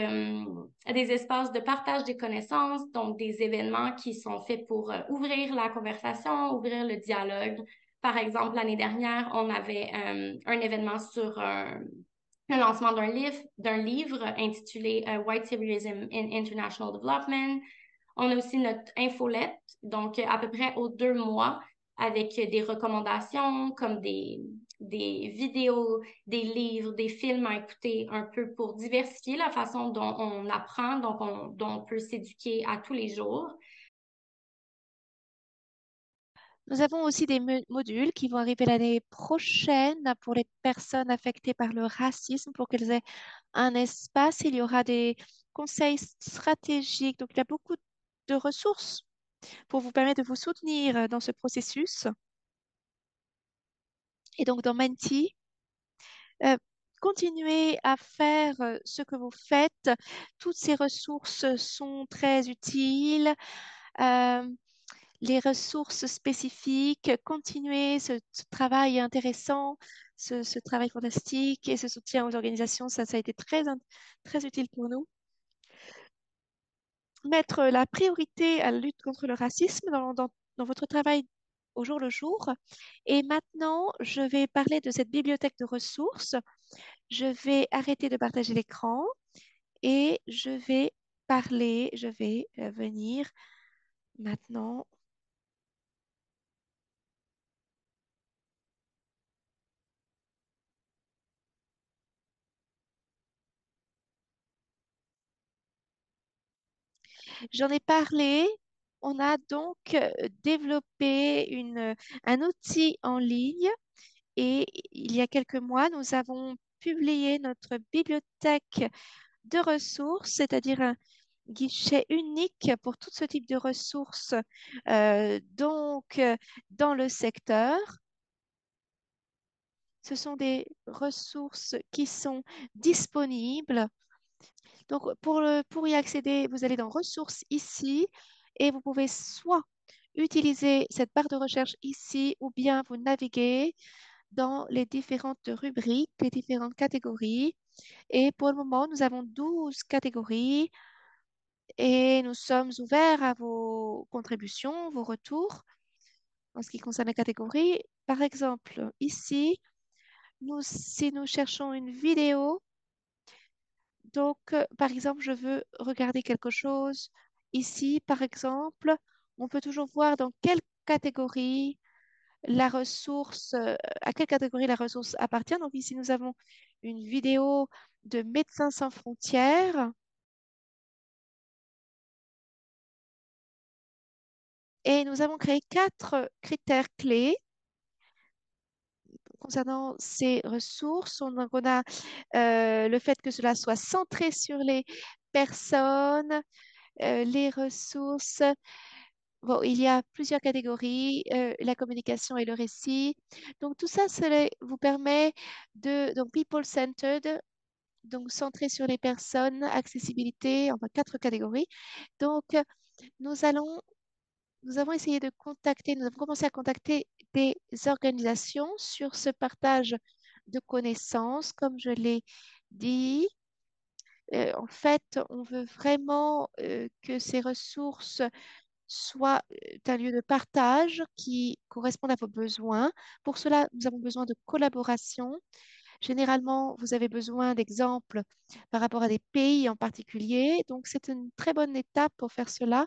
espaces de partage des connaissances, donc des événements qui sont faits pour ouvrir la conversation, ouvrir le dialogue. Par exemple, l'année dernière, on avait un événement sur le lancement d'un livre intitulé White Civilization in International Development. On a aussi notre infolette, donc à peu près aux 2 mois, avec des recommandations comme des vidéos, des livres, des films à écouter un peu pour diversifier la façon dont on apprend, dont on peut s'éduquer à tous les jours. Nous avons aussi des modules qui vont arriver l'année prochaine pour les personnes affectées par le racisme, pour qu'elles aient un espace. Il y aura des conseils stratégiques. Donc, il y a beaucoup de ressources pour vous permettre de vous soutenir dans ce processus. Et donc, dans Menti, continuez à faire ce que vous faites. Toutes ces ressources sont très utiles. Euh, les ressources spécifiques, continuez ce travail intéressant, ce travail fantastique et ce soutien aux organisations, ça a été très utile pour nous. Mettre la priorité à la lutte contre le racisme dans votre travail au jour le jour. Et maintenant, je vais parler de cette bibliothèque de ressources. Je vais arrêter de partager l'écran et je vais venir maintenant. J'en ai parlé. On a donc développé un outil en ligne et il y a quelques mois, nous avons publié notre bibliothèque de ressources, c'est-à-dire un guichet unique pour tout ce type de ressources dans le secteur. Ce sont des ressources qui sont disponibles. Donc, pour y accéder, vous allez dans ressources ici et vous pouvez soit utiliser cette barre de recherche ici ou bien vous naviguez dans les différentes rubriques, les différentes catégories. Et pour le moment, nous avons 12 catégories et nous sommes ouverts à vos contributions, vos retours en ce qui concerne les catégories. Par exemple, ici, si nous cherchons une vidéo, donc, par exemple, je veux regarder quelque chose. Ici, par exemple, on peut toujours voir dans quelle catégorie la ressource, à quelle catégorie la ressource appartient. Donc, ici, nous avons une vidéo de Médecins sans frontières et nous avons créé 4 critères clés concernant ces ressources. Donc, on a le fait que cela soit centré sur les personnes, les ressources. Bon, il y a plusieurs catégories, la communication et le récit. Donc, tout ça, cela vous permet donc, people-centered, donc centré sur les personnes, accessibilité, enfin 4 catégories. Donc, nous allons, nous avons essayé de contacter, nous avons commencé à contacter des organisations sur ce partage de connaissances, comme je l'ai dit. En fait, on veut vraiment que ces ressources soient un lieu de partage qui corresponde à vos besoins. Pour cela, nous avons besoin de collaboration. Généralement, vous avez besoin d'exemples par rapport à des pays en particulier. Donc, c'est une très bonne étape pour faire cela.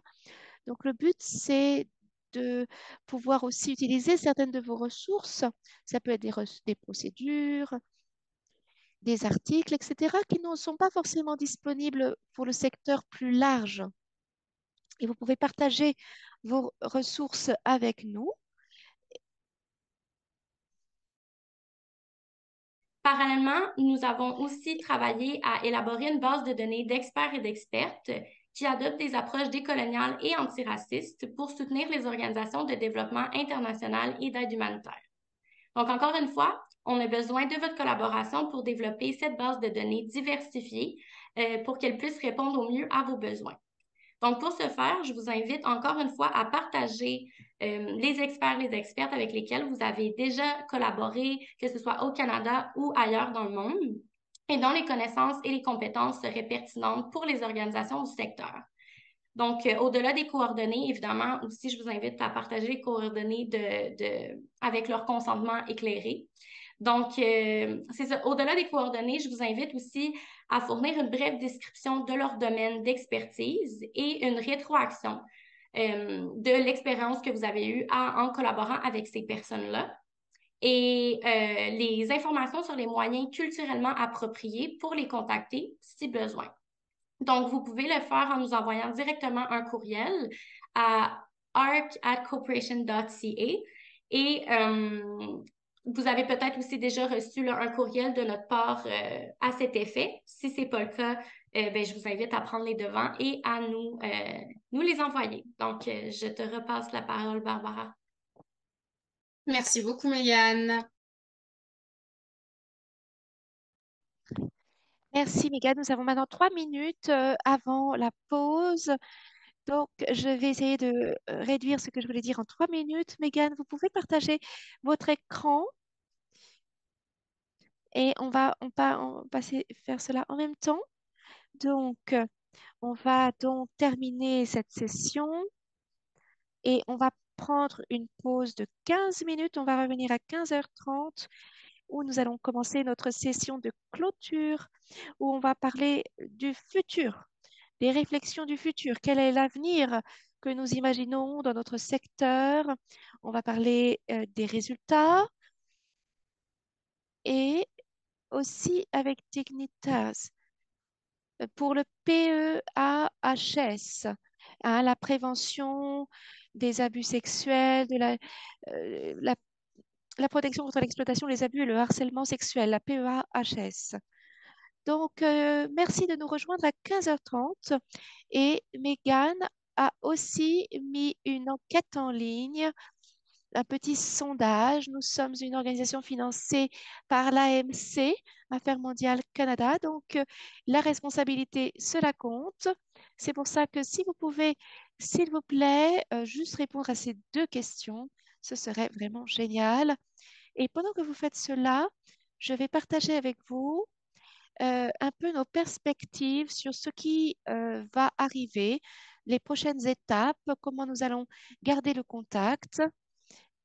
Donc, le but, c'est de pouvoir aussi utiliser certaines de vos ressources. Ça peut être des procédures, des articles, etc., qui ne sont pas forcément disponibles pour le secteur plus large. Et vous pouvez partager vos ressources avec nous. Parallèlement, nous avons aussi travaillé à élaborer une base de données d'experts et d'expertes qui adoptent des approches décoloniales et antiracistes pour soutenir les organisations de développement international et d'aide humanitaire. Donc, encore une fois, on a besoin de votre collaboration pour développer cette base de données diversifiée pour qu'elle puisse répondre au mieux à vos besoins. Donc, pour ce faire, je vous invite encore une fois à partager les experts, les expertes avec lesquels vous avez déjà collaboré, que ce soit au Canada ou ailleurs dans le monde, et dont les connaissances et les compétences seraient pertinentes pour les organisations du secteur. Donc, au-delà des coordonnées, évidemment, aussi, je vous invite à partager les coordonnées avec leur consentement éclairé. Donc, c'est ça. Au-delà des coordonnées, je vous invite aussi à fournir une brève description de leur domaine d'expertise et une rétroaction de l'expérience que vous avez eue en collaborant avec ces personnes-là et les informations sur les moyens culturellement appropriés pour les contacter si besoin. Donc, vous pouvez le faire en nous envoyant directement un courriel à arc@corporation.ca et vous avez peut-être aussi déjà reçu là, un courriel de notre part à cet effet. Si ce n'est pas le cas, ben, je vous invite à prendre les devants et à nous les envoyer. Donc, je te repasse la parole, Barbara. Merci beaucoup, Mégane. Merci, Mégane. Nous avons maintenant 3 minutes avant la pause. Donc, je vais essayer de réduire ce que je voulais dire en 3 minutes. Mégane, vous pouvez partager votre écran et on passer faire cela en même temps. Donc, on va donc terminer cette session et on va prendre une pause de 15 minutes. On va revenir à 15h30 où nous allons commencer notre session de clôture où on va parler du futur, des réflexions du futur. Quel est l'avenir que nous imaginons dans notre secteur? On va parler des résultats et aussi avec Dignitas pour le PEAHS, hein, la prévention des abus sexuels, euh, la, la protection contre l'exploitation, les abus et le harcèlement sexuel, la PEAHS. Donc, merci de nous rejoindre à 15h30. Et Megan a aussi mis une enquête en ligne, un petit sondage. Nous sommes une organisation financée par l'AMC, Affaires mondiales Canada. Donc, la responsabilité, cela compte. C'est pour ça que si vous pouvez, s'il vous plaît, juste répondre à ces 2 questions, ce serait vraiment génial. Et pendant que vous faites cela, je vais partager avec vous un peu nos perspectives sur ce qui va arriver, les prochaines étapes, comment nous allons garder le contact.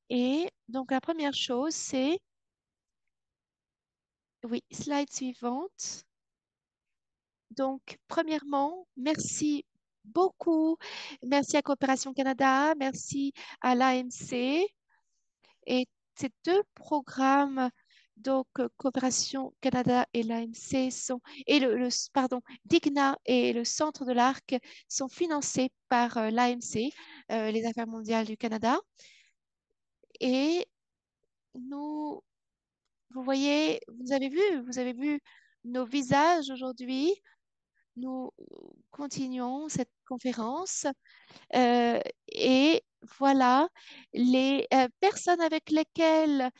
Et donc, la première chose, c'est, oui, slide suivante. Donc, premièrement, merci beaucoup. Merci à Coopération Canada, merci à l'AMC. Et ces deux programmes, donc Coopération Canada et l'AMC sont, et pardon, Digna et le Centre de l'Arc sont financés par l'AMC, les Affaires mondiales du Canada. Et nous, vous avez vu nos visages aujourd'hui. Nous continuons cette conférence. Euh, et voilà les personnes avec lesquelles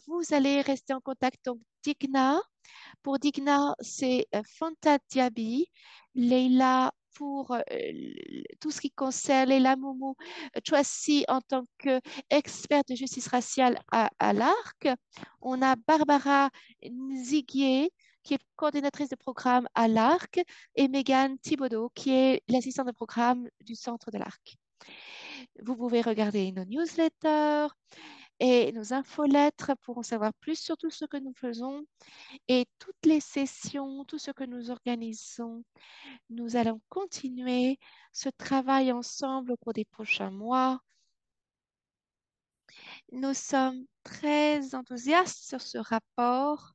vous allez rester en contact. Donc, Digna, pour Digna, c'est Fanta Diaby, Leila pour tout ce qui concerne Leila Moumou, Tracy en tant qu'experte de justice raciale à l'ARC. On a Barbara Nziguier, qui est coordinatrice de programme à l'ARC, et Megan Thibodeau, qui est l'assistante de programme du centre de l'ARC. Vous pouvez regarder nos newsletters et nos infolettres pour en savoir plus sur tout ce que nous faisons et toutes les sessions, tout ce que nous organisons. Nous allons continuer ce travail ensemble au cours des prochains mois. Nous sommes très enthousiastes sur ce rapport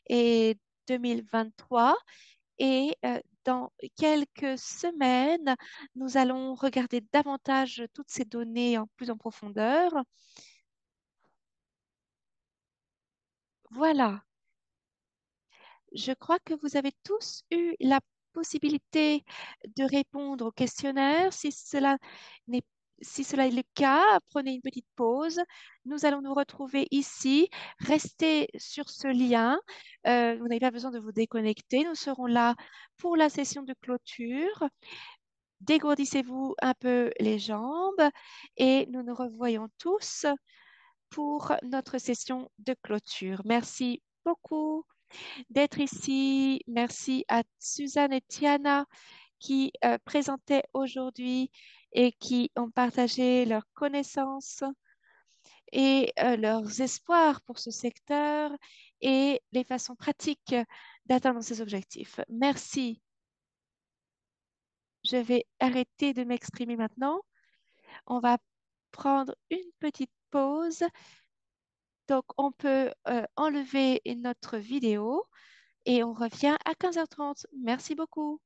et 2023 et dans quelques semaines, nous allons regarder davantage toutes ces données en plus en profondeur. Voilà. Je crois que vous avez tous eu la possibilité de répondre au questionnaire. N'est, si cela est le cas, prenez une petite pause. Nous allons nous retrouver ici. Restez sur ce lien. Vous n'avez pas besoin de vous déconnecter. Nous serons là pour la session de clôture. Dégourdissez-vous un peu les jambes et nous nous revoyons tous pour notre session de clôture. Merci beaucoup d'être ici. Merci à Suzanne et Tiana qui présentaient aujourd'hui et qui ont partagé leurs connaissances et leurs espoirs pour ce secteur et les façons pratiques d'atteindre ces objectifs. Merci. Je vais arrêter de m'exprimer maintenant. On va prendre une petite pause. Donc, on peut enlever notre vidéo et on revient à 15h30. Merci beaucoup.